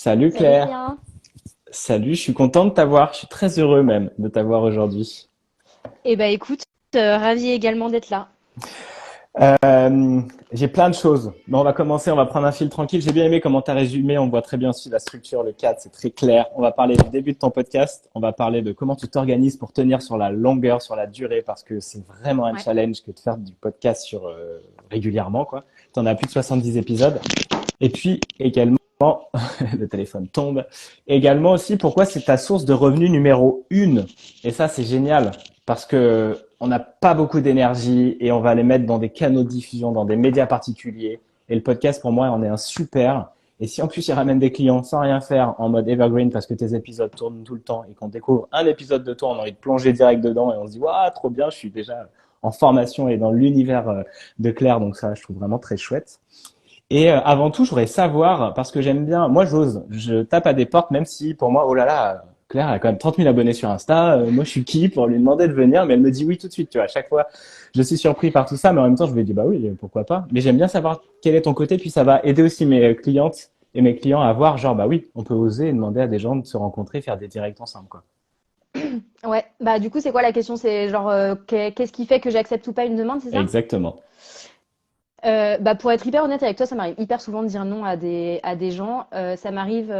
Salut Salut Claire, Julien. salut, je suis content de t'avoir, je suis très heureux même de t'avoir aujourd'hui. Eh ben écoute, ravie également d'être là. Euh, j'ai plein de choses, mais on va commencer, on va prendre un fil tranquille. J'ai bien aimé comment tu as résumé, on voit très bien aussi la structure, le cadre, c'est très clair. On va parler du début de ton podcast, on va parler de comment tu t'organises pour tenir sur la longueur, sur la durée, parce que c'est vraiment un Ouais. challenge que de faire du podcast régulièrement, quoi. Tu en as plus de 70 épisodes. Et puis également, le téléphone tombe. Également aussi, pourquoi c'est ta source de revenus numéro une. Et ça, c'est génial parce que on n'a pas beaucoup d'énergie et on va les mettre dans des canaux de diffusion, dans des médias particuliers. Et le podcast, pour moi, en est un super. Et si en plus il ramène des clients sans rien faire en mode evergreen parce que tes épisodes tournent tout le temps et qu'on découvre un épisode de toi, on a envie de plonger direct dedans et on se dit, waouh, trop bien, je suis déjà en formation et dans l'univers de Claire. Donc ça, je trouve vraiment très chouette. Et avant tout, je voudrais savoir, parce que j'aime bien, moi j'ose, je tape à des portes, même si pour moi, oh là là, Claire a quand même 30 000 abonnés sur Insta, moi je suis qui pour lui demander de venir, mais elle me dit oui tout de suite, tu vois, à chaque fois, je suis surpris par tout ça, mais en même temps, je lui dis bah oui, pourquoi pas. Mais j'aime bien savoir quel est ton côté, puis ça va aider aussi mes clientes et mes clients à voir, genre, bah oui, on peut oser et demander à des gens de se rencontrer, faire des directs ensemble, quoi. Ouais. Bah du coup, c'est quoi la question? C'est genre qu'est-ce qui fait que j'accepte ou pas une demande, c'est ça? Exactement. Bah pour être hyper honnête avec toi, ça m'arrive hyper souvent de dire non à des gens. Ça m'arrive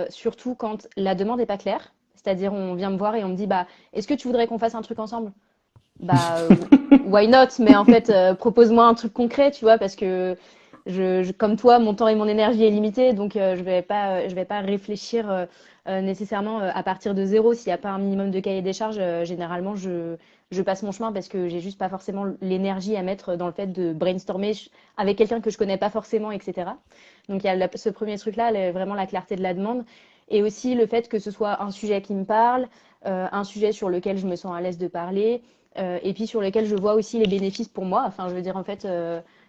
surtout quand la demande est pas claire. C'est-à-dire on vient me voir et on me dit bah est-ce que tu voudrais qu'on fasse un truc ensemble? Bah why not? Mais en fait propose-moi un truc concret, tu vois, parce que comme toi, mon temps et mon énergie est limité, donc je vais pas réfléchir nécessairement à partir de zéro. S'il n'y a pas un minimum de cahier des charges, généralement je passe mon chemin parce que j'ai juste pas forcément l'énergie à mettre dans le fait de brainstormer avec quelqu'un que je connais pas forcément, etc. Donc il y a ce premier truc-là, vraiment la clarté de la demande, et aussi le fait que ce soit un sujet qui me parle, un sujet sur lequel je me sens à l'aise de parler, et puis sur lequel je vois aussi les bénéfices pour moi. Enfin, je veux dire en fait.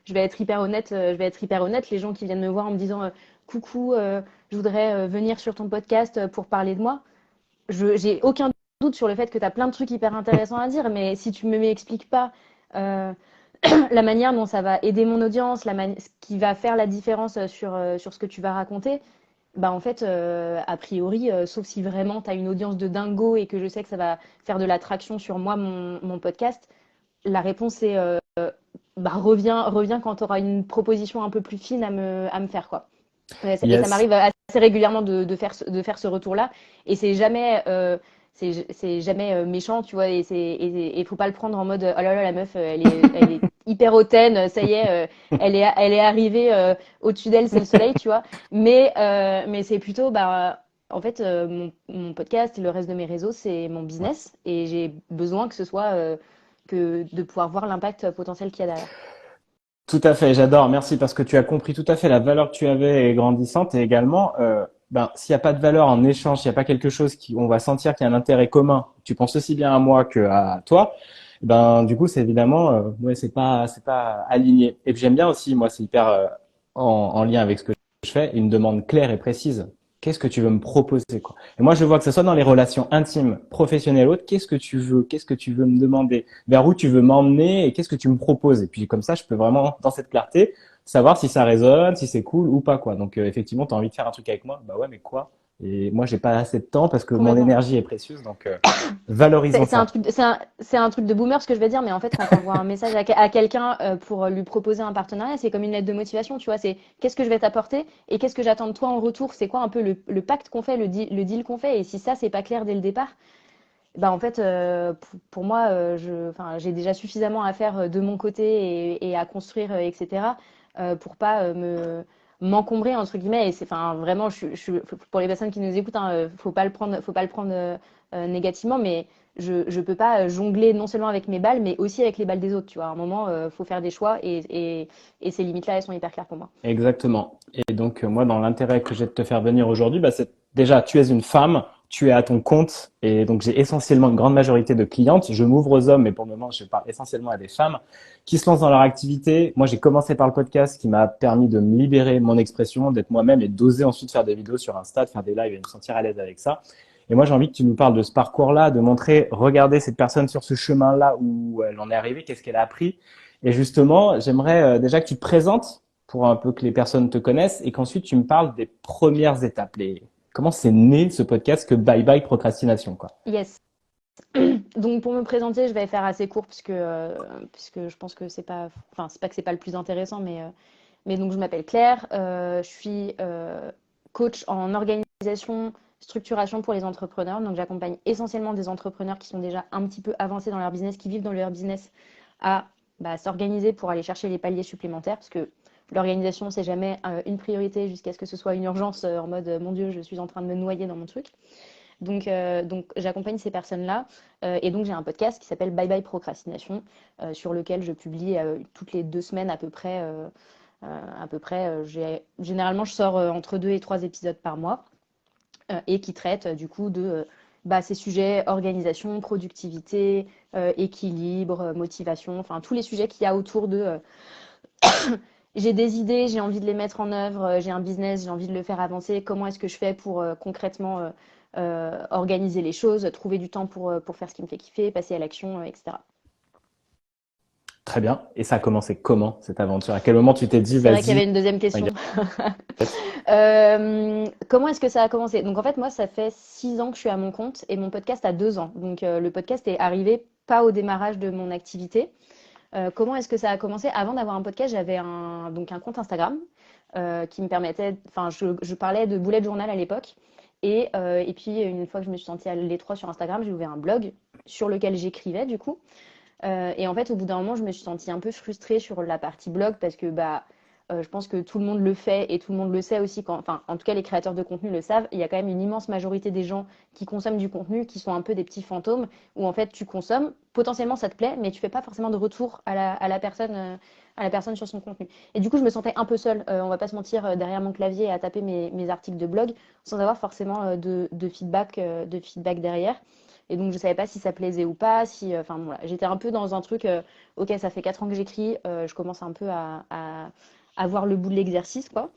Je vais être hyper honnête, je vais être hyper honnête. Les gens qui viennent me voir en me disant coucou, je voudrais venir sur ton podcast pour parler de moi. J'ai aucun doute sur le fait que tu as plein de trucs hyper intéressants à dire, mais si tu me m'expliques pas euh, la manière dont ça va aider mon audience, ce qui va faire la différence sur ce que tu vas raconter, bah en fait, a priori, sauf si vraiment tu as une audience de dingo et que je sais que ça va faire de l'attraction sur moi, mon podcast, la réponse est bah, reviens quand tu auras une proposition un peu plus fine à me faire, quoi. Et ça Yes. m'arrive assez régulièrement de faire ce retour-là. Et c'est jamais méchant, tu vois. Et faut pas le prendre en mode oh là là, la meuf, elle est hyper hautaine, ça y est, elle est arrivée, au-dessus d'elle, c'est le soleil, tu vois. Mais c'est plutôt, bah, en fait, mon podcast et le reste de mes réseaux, c'est mon business. Et j'ai besoin que ce soit, que de pouvoir voir l'impact potentiel qu'il y a derrière. Tout à fait, j'adore, merci parce que tu as compris tout à fait la valeur que tu avais est grandissante et également, ben, s'il n'y a pas de valeur en échange, s'il n'y a pas quelque chose qui, on va sentir qu'il y a un intérêt commun, tu penses aussi bien à moi que à toi, ben, du coup, c'est évidemment, ouais, c'est pas aligné. Et puis j'aime bien aussi, moi, c'est hyper en lien avec ce que je fais, une demande claire et précise. Qu'est-ce que tu veux me proposer, quoi? Et moi, je vois que ce soit dans les relations intimes, professionnelles, autres, qu'est-ce que tu veux? Qu'est-ce que tu veux me demander? Vers où tu veux m'emmener et qu'est-ce que tu me proposes. Et puis comme ça, je peux vraiment, dans cette clarté, savoir si ça résonne, si c'est cool ou pas, quoi. Donc effectivement, tu as envie de faire un truc avec moi, bah ouais, mais quoi? Et moi, j'ai pas assez de temps parce que mon Complètement. énergie est précieuse, donc valorisons C'est un ça. truc, c'est un truc de boomer ce que je vais dire, mais en fait, quand tu envoies un message à quelqu'un pour lui proposer un partenariat, c'est comme une lettre de motivation, tu vois. C'est qu'est-ce que je vais t'apporter et qu'est-ce que j'attends de toi en retour. C'est quoi un peu le pacte qu'on fait, le deal qu'on fait. Et si ça, c'est pas clair dès le départ, bah en fait, pour moi, enfin, j'ai déjà suffisamment à faire de mon côté et à construire, etc. Pour pas m'encombrer entre guillemets. Et c'est, enfin, vraiment, pour les personnes qui nous écoutent, hein, faut pas le prendre négativement, mais je peux pas jongler non seulement avec mes balles, mais aussi avec les balles des autres. Tu vois, à un moment, faut faire des choix et ces limites-là, elles sont hyper claires pour moi. Exactement. Et donc, moi, dans l'intérêt que j'ai de te faire venir aujourd'hui, bah, c'est déjà, tu es une femme, tu es à ton compte, et donc j'ai essentiellement une grande majorité de clientes. Je m'ouvre aux hommes, mais pour le moment, je parle essentiellement à des femmes qui se lancent dans leur activité. Moi, j'ai commencé par le podcast qui m'a permis de me libérer mon expression, d'être moi-même et d'oser ensuite faire des vidéos sur Insta, de faire des lives et de me sentir à l'aise avec ça. Et moi, j'ai envie que tu nous parles de ce parcours-là, de montrer, regardez cette personne sur ce chemin-là où elle en est arrivée, qu'est-ce qu'elle a appris. Et justement, j'aimerais déjà que tu te présentes pour un peu que les personnes te connaissent et qu'ensuite tu me parles des premières étapes. Comment c'est né ce podcast que Bye Bye Procrastination, quoi. Yes. Donc pour me présenter, je vais faire assez court puisque je pense que c'est pas que c'est pas le plus intéressant, mais donc je m'appelle Claire, je suis coach en organisation, structuration pour les entrepreneurs. Donc j'accompagne essentiellement des entrepreneurs qui sont déjà un petit peu avancés dans leur business, qui vivent dans leur business, à s'organiser pour aller chercher les paliers supplémentaires, parce que l'organisation c'est jamais une priorité jusqu'à ce que ce soit une urgence en mode mon Dieu, je suis en train de me noyer dans mon truc. Donc j'accompagne ces personnes-là et donc j'ai un podcast qui s'appelle Bye Bye Procrastination sur lequel je publie toutes les 2 semaines à peu près. Généralement, je sors entre 2 et 3 épisodes par mois et qui traitent du coup de ces sujets organisation, productivité, équilibre, motivation, enfin tous les sujets qu'il y a autour de j'ai des idées, j'ai envie de les mettre en œuvre, j'ai un business, j'ai envie de le faire avancer. Comment est-ce que je fais pour concrètement organiser les choses, trouver du temps pour faire ce qui me fait kiffer, passer à l'action, etc. Très bien. Et ça a commencé comment, cette aventure? À quel moment tu t'es dit, C'est vrai qu'il y avait vas-y? une deuxième question. Comment est-ce que ça a commencé? Donc en fait, moi, ça fait 6 ans que je suis à mon compte et mon podcast a 2 ans. Donc le podcast est arrivé pas au démarrage de mon activité. Comment est-ce que ça a commencé? Avant d'avoir un podcast, j'avais donc un compte Instagram qui me permettait, enfin, je parlais de bullet journal à l'époque. Et puis, une fois que je me suis sentie à l'étroit sur Instagram, j'ai ouvert un blog sur lequel j'écrivais du coup. Et en fait, au bout d'un moment, je me suis sentie un peu frustrée sur la partie blog parce que je pense que tout le monde le fait et tout le monde le sait aussi. Enfin, en tout cas, les créateurs de contenu le savent. Il y a quand même une immense majorité des gens qui consomment du contenu qui sont un peu des petits fantômes où en fait tu consommes, potentiellement ça te plaît, mais tu fais pas forcément de retour à la personne sur son contenu. Et du coup, je me sentais un peu seule. On va pas se mentir derrière mon clavier à taper mes articles de blog sans avoir forcément de feedback derrière. Et donc, je savais pas si ça plaisait ou pas. Enfin, voilà. J'étais un peu dans un truc, ok, ça fait 4 ans que j'écris, je commence un peu à voir le bout de l'exercice, quoi.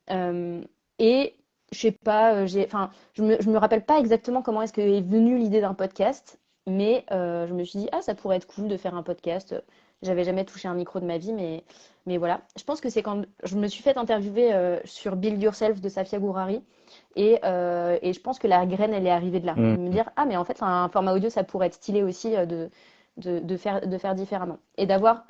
Et je sais pas, enfin, je me rappelle pas exactement comment est-ce que est venue l'idée d'un podcast, mais je me suis dit, ah, ça pourrait être cool de faire un podcast. J'avais jamais touché un micro de ma vie, mais voilà. Je pense que c'est quand je me suis fait interviewer sur Build Yourself de Safia Gourari. Et je pense que la graine, elle est arrivée de là. De me dire, ah, mais en fait, un format audio, ça pourrait être stylé aussi de faire différemment. Et d'avoir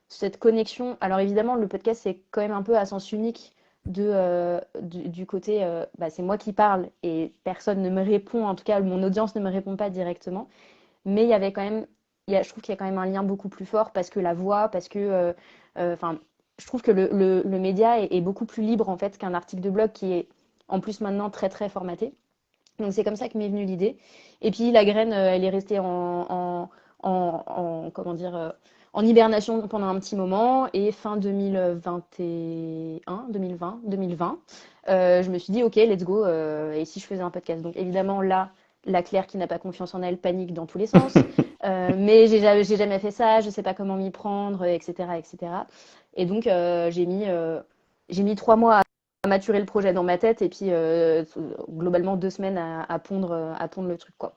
cette connexion. Alors évidemment, le podcast, c'est quand même un peu à sens unique du côté, c'est moi qui parle et personne ne me répond. En tout cas, mon audience ne me répond pas directement. Mais il y avait quand même, je trouve qu'il y a quand même un lien beaucoup plus fort parce que la voix, parce que, enfin, je trouve que le média est beaucoup plus libre en fait qu'un article de blog qui est en plus maintenant très très formaté. Donc c'est comme ça que m'est venue l'idée. Et puis la graine, elle est restée comment dire, en hibernation pendant un petit moment. Et fin 2021, 2020, je me suis dit, ok, let's go. Et si je faisais un podcast? Donc évidemment là, la Claire qui n'a pas confiance en elle panique dans tous les sens. Mais j'ai jamais fait ça, je sais pas comment m'y prendre, etc., etc. Et donc j'ai mis 3 mois à maturer le projet dans ma tête et puis globalement 2 semaines à pondre le truc, quoi.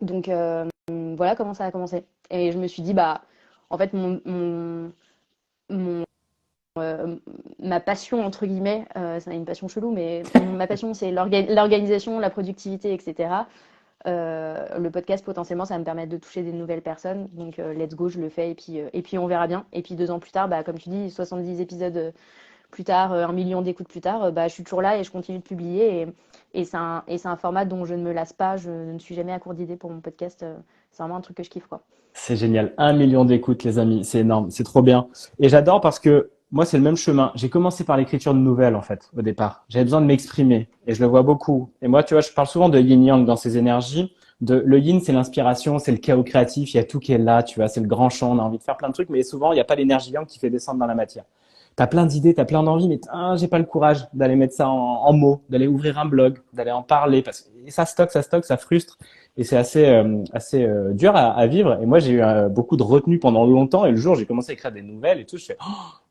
Donc voilà comment ça a commencé. Et je me suis dit, en fait, mon, ma passion, entre guillemets, c'est une passion chelou, mais ma passion, c'est l'organisation, la productivité, etc. Le podcast, potentiellement, ça va me permettre de toucher des nouvelles personnes. Donc, let's go, je le fais et puis on verra bien. Et puis 2 ans plus tard, comme tu dis, 70 épisodes plus tard, 1 million d'écoutes plus tard, je suis toujours là et je continue de publier. Et c'est un format dont je ne me lasse pas. Je ne suis jamais à court d'idées pour mon podcast. C'est vraiment un truc que je kiffe, quoi. C'est génial. 1 million d'écoutes, les amis. C'est énorme. C'est trop bien. Et j'adore parce que moi, c'est le même chemin. J'ai commencé par l'écriture de nouvelles, en fait, au départ. J'avais besoin de m'exprimer et je le vois beaucoup. Et moi, tu vois, je parle souvent de yin-yang dans ces énergies. Le yin, c'est l'inspiration, c'est le chaos créatif. Il y a tout qui est là, tu vois. C'est le grand champ. On a envie de faire plein de trucs, mais souvent, il n'y a pas l'énergie yang qui fait descendre dans la matière. T'as plein d'idées, t'as plein d'envies, mais j'ai pas le courage d'aller mettre ça en mots, d'aller ouvrir un blog, d'aller en parler, parce que ça stocke, ça frustre, et c'est assez dur à vivre. Et moi, j'ai eu beaucoup de retenue pendant longtemps, et le jour où j'ai commencé à écrire des nouvelles et tout, je fais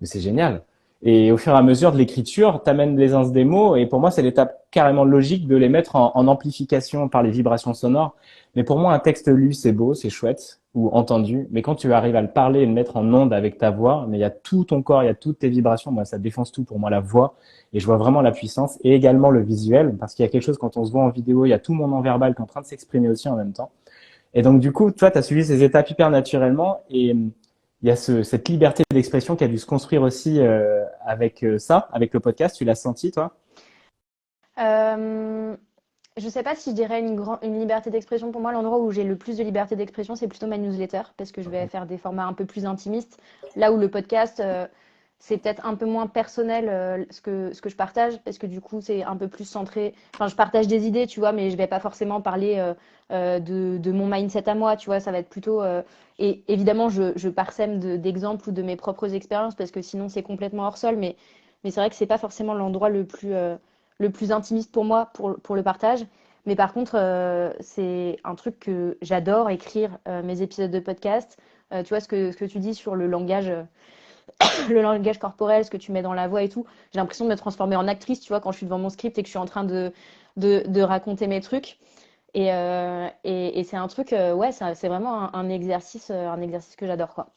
mais c'est génial. Et au fur et à mesure de l'écriture, t'amènes l'aisance des mots, et pour moi, c'est l'étape carrément logique de les mettre en amplification par les vibrations sonores. Mais pour moi, un texte lu, c'est beau, c'est chouette. ou entendu, mais quand tu arrives à le parler et le mettre en onde avec ta voix, mais il y a tout ton corps, il y a toutes tes vibrations. Moi, ça défonce tout pour moi, la voix. Et je vois vraiment la puissance et également le visuel, parce qu'il y a quelque chose quand on se voit en vidéo, il y a tout mon non-verbal qui est en train de s'exprimer aussi en même temps. Et donc, du coup, toi, tu as suivi ces étapes hyper naturellement et il y a cette liberté d'expression qui a dû se construire aussi avec ça, avec le podcast. Tu l'as senti, toi? Euh, je sais pas si je dirais une liberté d'expression. Pour moi, l'endroit où j'ai le plus de liberté d'expression, c'est plutôt ma newsletter, parce que je vais faire des formats un peu plus intimistes. Là où le podcast, c'est peut-être un peu moins personnel ce que je partage, parce que du coup, c'est un peu plus centré. Enfin, je partage des idées, tu vois, mais je vais pas forcément parler de mon mindset à moi, tu vois. Ça va être plutôt. Et évidemment, je parsème d'exemples ou de mes propres expériences, parce que sinon, c'est complètement hors sol. Mais c'est vrai que c'est pas forcément l'endroit le plus intimiste pour moi pour le partage. Mais par contre, c'est un truc que j'adore écrire mes épisodes de podcast. Tu vois ce que tu dis sur le langage, le langage corporel, ce que tu mets dans la voix et tout. J'ai l'impression de me transformer en actrice, tu vois, quand je suis devant mon script et que je suis en train de raconter mes trucs. Et c'est un truc, ouais, c'est vraiment un exercice que j'adore, quoi.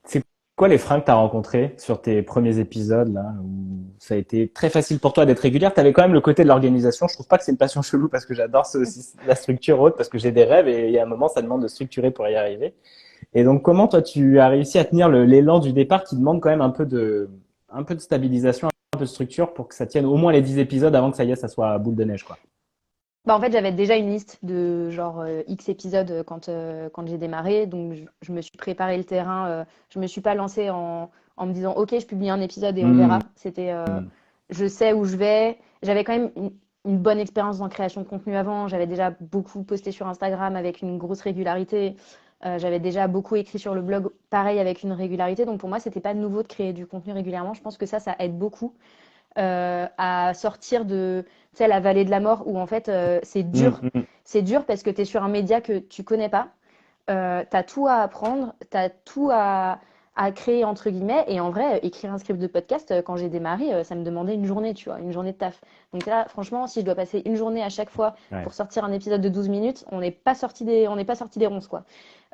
C'est quoi les freins que tu as rencontrés sur tes premiers épisodes là où ça a été très facile pour toi d'être régulière? Tu avais quand même le côté de l'organisation. Je trouve pas que c'est une passion chelou parce que j'adore ça aussi, la structure haute, parce que j'ai des rêves et il y a un moment, ça demande de structurer pour y arriver. Et donc, comment toi, tu as réussi à tenir l'élan du départ qui demande quand même un peu de stabilisation, un peu de structure pour que ça tienne au moins les 10 épisodes avant que ça y est, ça soit boule de neige, quoi. Bah, en fait, j'avais déjà une liste de genre X épisodes quand j'ai démarré. Donc, je me suis préparé le terrain. Je me suis pas lancée en me disant, OK, je publie un épisode et on verra. Mmh, C'était, mmh. je sais où je vais. J'avais quand même une bonne expérience en création de contenu avant. J'avais déjà beaucoup posté sur Instagram avec une grosse régularité. J'avais déjà beaucoup écrit sur le blog, pareil, avec une régularité. Donc, pour moi, c'était pas nouveau de créer du contenu régulièrement. Je pense que ça aide beaucoup à sortir de, tu sais, la vallée de la mort où en fait c'est Mmh, dur. mmh. C'est dur parce que tu es sur un média que tu connais pas. Tu as tout à apprendre, tu as tout à créer entre guillemets. Et en vrai, écrire un script de podcast, quand j'ai démarré, ça me demandait une journée, tu vois, une journée de taf. Donc là, franchement, si je dois passer une journée à chaque fois Ouais. pour sortir un épisode de 12 minutes, on n'est pas sorti des ronces, quoi.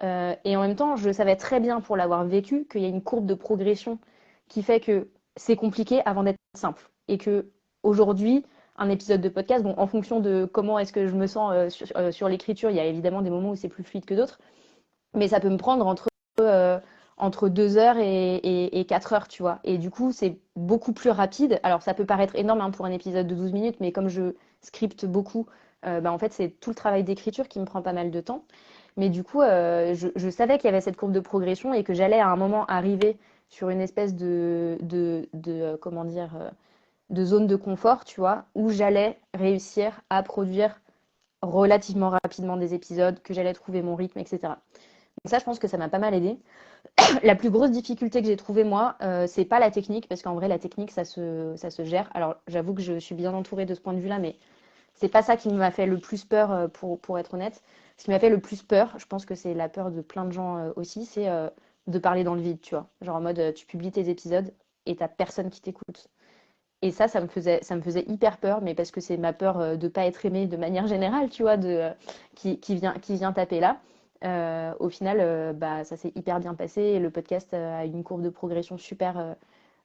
Et en même temps, je savais très bien pour l'avoir vécu qu'il y a une courbe de progression qui fait que c'est compliqué avant d'être simple. Et que aujourd'hui, un épisode de podcast, bon, en fonction de comment est-ce que je me sens sur l'écriture, il y a évidemment des moments où c'est plus fluide que d'autres, mais ça peut me prendre entre 2 heures et 4 heures, tu vois. Et du coup, c'est beaucoup plus rapide. Alors, ça peut paraître énorme hein, pour un épisode de 12 minutes, mais comme je scripte beaucoup, bah, en fait, c'est tout le travail d'écriture qui me prend pas mal de temps. Mais du coup, je savais qu'il y avait cette courbe de progression et que j'allais à un moment arriver sur une espèce comment dire, de zone de confort, tu vois, où j'allais réussir à produire relativement rapidement des épisodes, que j'allais trouver mon rythme, etc. Donc ça, je pense que ça m'a pas mal aidé. La plus grosse difficulté que j'ai trouvée, moi, c'est pas la technique, parce qu'en vrai, la technique, ça se gère. Alors, j'avoue que je suis bien entourée de ce point de vue-là, mais c'est pas ça qui m'a fait le plus peur, pour être honnête. Ce qui m'a fait le plus peur, je pense que c'est la peur de plein de gens aussi, c'est de parler dans le vide, tu vois. Genre en mode, tu publies tes épisodes et t'as personne qui t'écoute. Et ça me faisait hyper peur, mais parce que c'est ma peur de pas être aimée de manière générale, tu vois, qui vient taper là. Au final, bah, ça s'est hyper bien passé et le podcast a une courbe de progression super,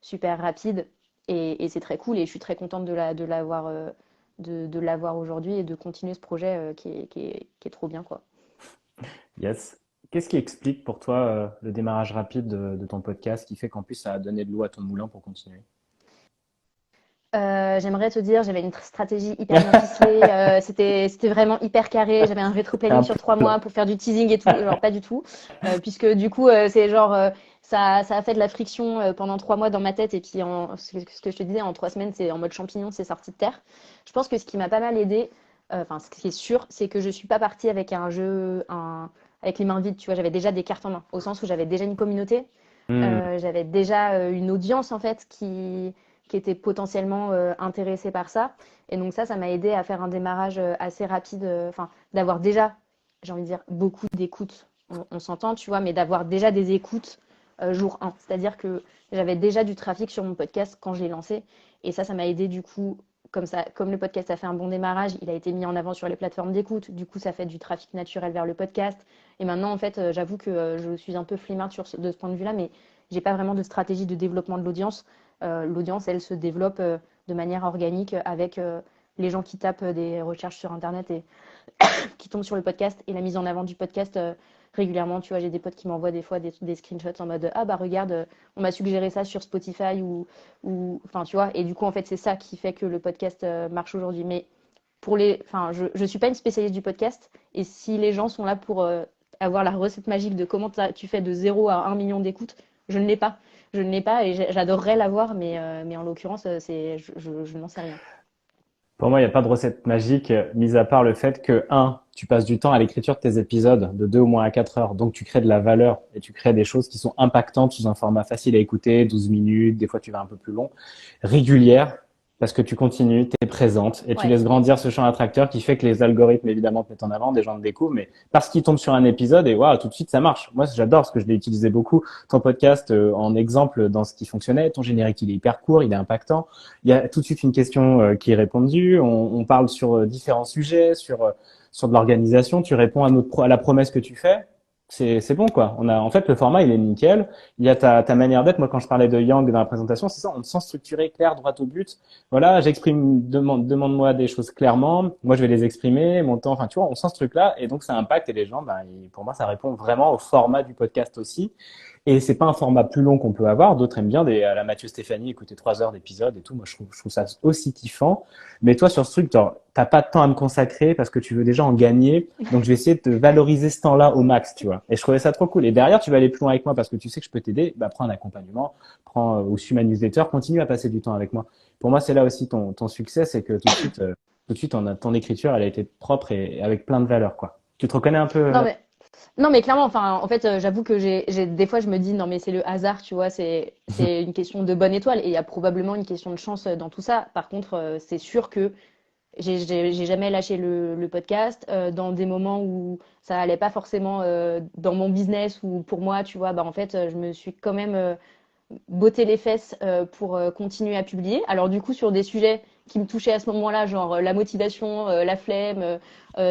super rapide et c'est très cool et je suis très contente de l'avoir aujourd'hui et de continuer ce projet qui est trop bien, quoi. Yes. Qu'est-ce qui explique pour toi le démarrage rapide de ton podcast qui fait qu'en plus ça a donné de l'eau à ton moulin pour continuer? J'aimerais te dire, j'avais une stratégie hyper bien ficelée. C'était vraiment hyper carré. J'avais un rétro-planning Un sur 3 mois plan. pour faire du teasing et tout. Genre, pas du tout. Puisque du coup, c'est genre, ça a fait de la friction pendant 3 mois dans ma tête. Et puis, ce que je te disais, en 3 semaines, c'est en mode champignon, c'est sorti de terre. Je pense que ce qui m'a pas mal aidé, enfin, ce qui est sûr, c'est que je suis pas partie avec un jeu, avec les mains vides. Tu vois, j'avais déjà des cartes en main, au sens où j'avais déjà une communauté. Hmm. J'avais déjà une audience en fait qui était potentiellement intéressée par ça. Et donc ça m'a aidé à faire un démarrage assez rapide, enfin d'avoir déjà, j'ai envie de dire, beaucoup d'écoutes. On s'entend, tu vois, mais d'avoir déjà des écoutes jour 1. C'est-à-dire que j'avais déjà du trafic sur mon podcast quand je l'ai lancé. Et ça m'a aidé du coup comme ça, comme le podcast a fait un bon démarrage, il a été mis en avant sur les plateformes d'écoute. Du coup, ça fait du trafic naturel vers le podcast. Et maintenant, en fait, j'avoue que je suis un peu flemmarde de ce point de vue-là, mais j'ai pas vraiment de stratégie de développement de l'audience. L'audience, elle se développe de manière organique avec les gens qui tapent des recherches sur Internet et qui tombent sur le podcast et la mise en avant du podcast régulièrement. Tu vois, j'ai des potes qui m'envoient des fois des screenshots en mode ah bah regarde, on m'a suggéré ça sur Spotify ou enfin tu vois. Et du coup, en fait, c'est ça qui fait que le podcast marche aujourd'hui. Mais enfin, je suis pas une spécialiste du podcast et si les gens sont là pour avoir la recette magique de comment tu fais de 0 à 1 million d'écoutes, je ne l'ai pas. Je ne l'ai pas et j'adorerais l'avoir, mais en l'occurrence, je n'en sais rien. Pour moi, il n'y a pas de recette magique, mis à part le fait que, un, tu passes du temps à l'écriture de tes épisodes, de 2 au moins à 4 heures. Donc, tu crées de la valeur et tu crées des choses qui sont impactantes sous un format facile à écouter, 12 minutes, des fois tu vas un peu plus long, régulière, parce que tu continues, tu es présente et tu Ouais. laisses grandir ce champ attracteur qui fait que les algorithmes, évidemment, te mettent en avant, des gens te découvrent, mais parce qu'ils tombent sur un épisode et waouh, tout de suite, ça marche. Moi, j'adore parce que je l'ai utilisé beaucoup, ton podcast, en exemple dans ce qui fonctionnait. Ton générique, il est hyper court, il est impactant. Il y a tout de suite une question qui est répondue. On parle sur différents sujets, sur de l'organisation. Tu réponds à la promesse que tu fais. C'est bon quoi. En fait le format il est nickel. Il y a ta manière d'être. Moi quand je parlais de Yang dans la présentation, c'est ça. On te sent structuré, clair, droit au but. Voilà, demande-moi des choses clairement. Moi je vais les exprimer. Mon temps. Enfin tu vois, on sent ce truc là et donc ça impacte et les gens. Pour moi ça répond vraiment au format du podcast aussi. Et c'est pas un format plus long qu'on peut avoir. D'autres aiment bien à la Mathieu Stéphanie, écouter 3 heures d'épisode et tout. Moi, je trouve ça aussi kiffant. Mais toi, sur ce truc, t'as pas de temps à me consacrer parce que tu veux déjà en gagner. Donc, je vais essayer de te valoriser ce temps-là au max, tu vois. Et je trouvais ça trop cool. Et derrière, tu vas aller plus loin avec moi parce que tu sais que je peux t'aider. Bah, prends un accompagnement, ou suis ma newsletter, continue à passer du temps avec moi. Pour moi, c'est là aussi ton succès, c'est que tout de suite, ton écriture, elle a été propre et avec plein de valeur, quoi. Tu te reconnais un peu Non, là? mais Non, mais clairement, enfin, en fait, j'avoue que des fois, je me dis, non, mais c'est le hasard, tu vois, c'est une question de bonne étoile et il y a probablement une question de chance dans tout ça. Par contre, c'est sûr que j'ai jamais lâché le podcast dans des moments où ça allait pas forcément dans mon business ou pour moi, tu vois, bah, en fait, je me suis quand même botté les fesses pour continuer à publier. Alors, du coup, sur des sujets qui me touchaient à ce moment-là, genre la motivation, la flemme,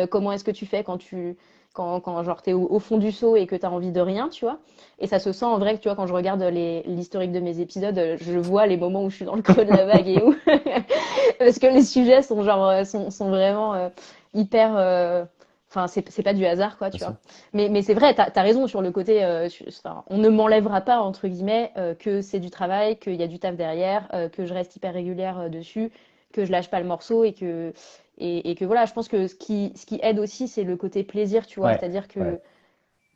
comment est-ce que tu fais quand genre t'es au fond du seau et que t'as envie de rien, tu vois. Et ça se sent en vrai que tu vois quand je regarde l'historique de mes épisodes, je vois les moments où je suis dans le creux de la vague et où parce que les sujets sont genre sont vraiment hyper enfin c'est pas du hasard quoi, Bien tu vois. sûr. Mais c'est vrai, t'as raison sur le côté enfin, on ne m'enlèvera pas entre guillemets que c'est du travail, qu'il y a du taf derrière, que je reste hyper régulière dessus, que je lâche pas le morceau et que voilà, je pense que ce qui aide aussi, c'est le côté plaisir, tu vois. Ouais, C'est-à-dire ouais. que,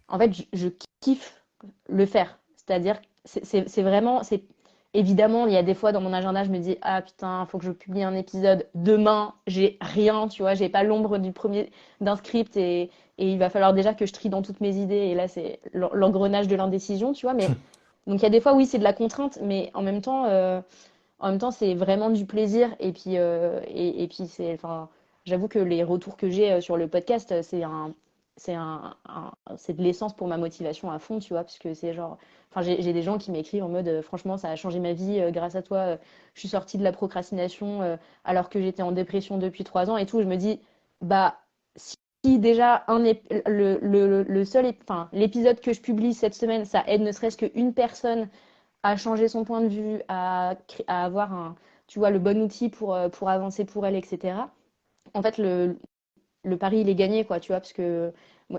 en fait, je kiffe le faire. C'est-à-dire que c'est vraiment, c'est évidemment, il y a des fois dans mon agenda, je me dis, ah putain, faut que je publie un épisode demain, j'ai rien, tu vois, j'ai pas l'ombre d'un script et il va falloir déjà que je trie dans toutes mes idées. Et là, c'est l'engrenage de l'indécision, tu vois. Mais donc, il y a des fois, oui, c'est de la contrainte, mais en même temps, c'est vraiment du plaisir. Et puis enfin, j'avoue que les retours que j'ai sur le podcast, c'est de l'essence pour ma motivation à fond, tu vois, parce que c'est genre, enfin, j'ai des gens qui m'écrivent en mode, franchement, ça a changé ma vie, grâce à toi, je suis sortie de la procrastination, alors que j'étais en dépression depuis 3 ans et tout. Je me dis, bah, si déjà enfin, l'épisode que je publie cette semaine, ça aide ne serait-ce qu'une personne à changer son point de vue, à avoir tu vois, le bon outil pour avancer pour elle, etc. En fait, le pari, il est gagné, quoi, tu vois, parce que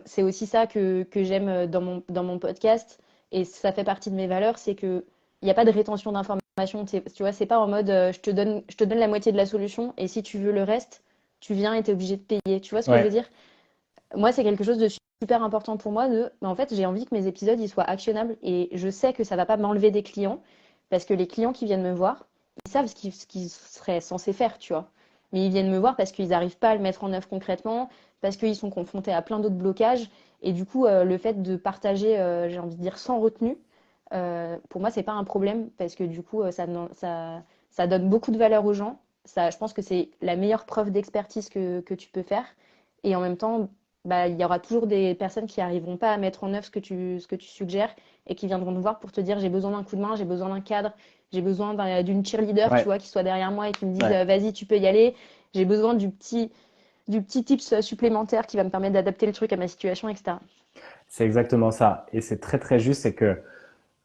c'est aussi ça que j'aime dans mon podcast, et ça fait partie de mes valeurs, c'est que il n'y a pas de rétention d'informations, tu vois, c'est pas en mode je te donne la moitié de la solution, et si tu veux le reste, tu viens et tu es obligé de payer. Tu vois ce que je veux Ouais. dire? Moi, c'est quelque chose de super important pour moi. Mais en fait, j'ai envie que mes épisodes ils soient actionnables et je sais que ça va pas m'enlever des clients parce que les clients qui viennent me voir, ils savent ce qu'ils seraient censés faire, tu vois. Mais ils viennent me voir parce qu'ils n'arrivent pas à le mettre en œuvre concrètement, parce qu'ils sont confrontés à plein d'autres blocages. Et du coup, le fait de partager, j'ai envie de dire, sans retenue, pour moi, c'est pas un problème parce que du coup, ça donne beaucoup de valeur aux gens. Ça, je pense que c'est la meilleure preuve d'expertise que tu peux faire. Et en même temps, bah, il y aura toujours des personnes qui arriveront pas à mettre en œuvre ce que tu suggères et qui viendront te voir pour te dire j'ai besoin d'un coup de main, j'ai besoin d'un cadre, j'ai besoin d'une cheerleader, tu Ouais, vois, qui soit derrière moi et qui me dise ouais. vas-y, tu peux y aller. J'ai besoin du petit tips supplémentaire qui va me permettre d'adapter le truc à ma situation, etc. C'est exactement ça. Et c'est très très juste, c'est que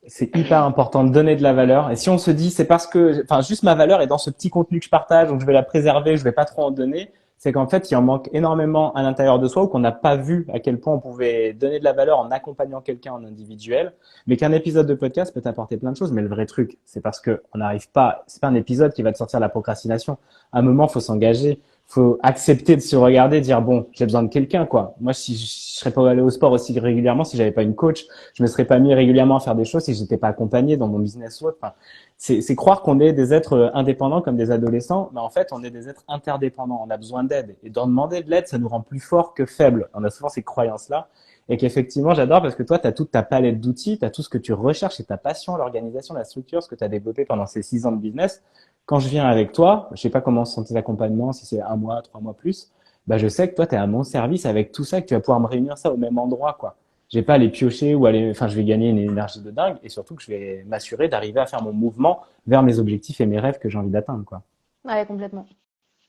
c'est hyper important de donner de la valeur. Et si on se dit, c'est parce que, enfin, juste ma valeur est dans ce petit contenu que je partage, donc je vais la préserver, je vais pas trop en donner, c'est qu'en fait, il en manque énormément à l'intérieur de soi ou qu'on n'a pas vu à quel point on pouvait donner de la valeur en accompagnant quelqu'un en individuel, mais qu'un épisode de podcast peut t'apporter plein de choses. Mais le vrai truc, c'est parce que on n'arrive pas, c'est pas un épisode qui va te sortir la procrastination. À un moment, faut s'engager. Faut accepter de se regarder, dire bon, j'ai besoin de quelqu'un quoi. Moi, si je serais pas allé au sport aussi régulièrement, si j'avais pas une coach, je me serais pas mis régulièrement à faire des choses si j'étais pas accompagné dans mon business ou autre. Enfin, c'est croire qu'on est des êtres indépendants comme des adolescents, mais en fait, on est des êtres interdépendants. On a besoin d'aide. Et d'en demander de l'aide, ça nous rend plus forts que faibles. On a souvent ces croyances-là. Et qu'effectivement, j'adore parce que toi, tu as toute ta palette d'outils, tu as tout ce que tu recherches et ta passion, l'organisation, la structure, ce que tu as développé pendant ces 6 ans de business. Quand je viens avec toi, je sais pas comment sont tes accompagnements, si c'est 1 mois, 3 mois plus, bah, je sais que toi, tu es à mon service avec tout ça, que tu vas pouvoir me réunir ça au même endroit, quoi. J'ai pas à les piocher ou aller, enfin, je vais gagner une énergie de dingue et surtout que je vais m'assurer d'arriver à faire mon mouvement vers mes objectifs et mes rêves que j'ai envie d'atteindre, quoi. Ouais, complètement.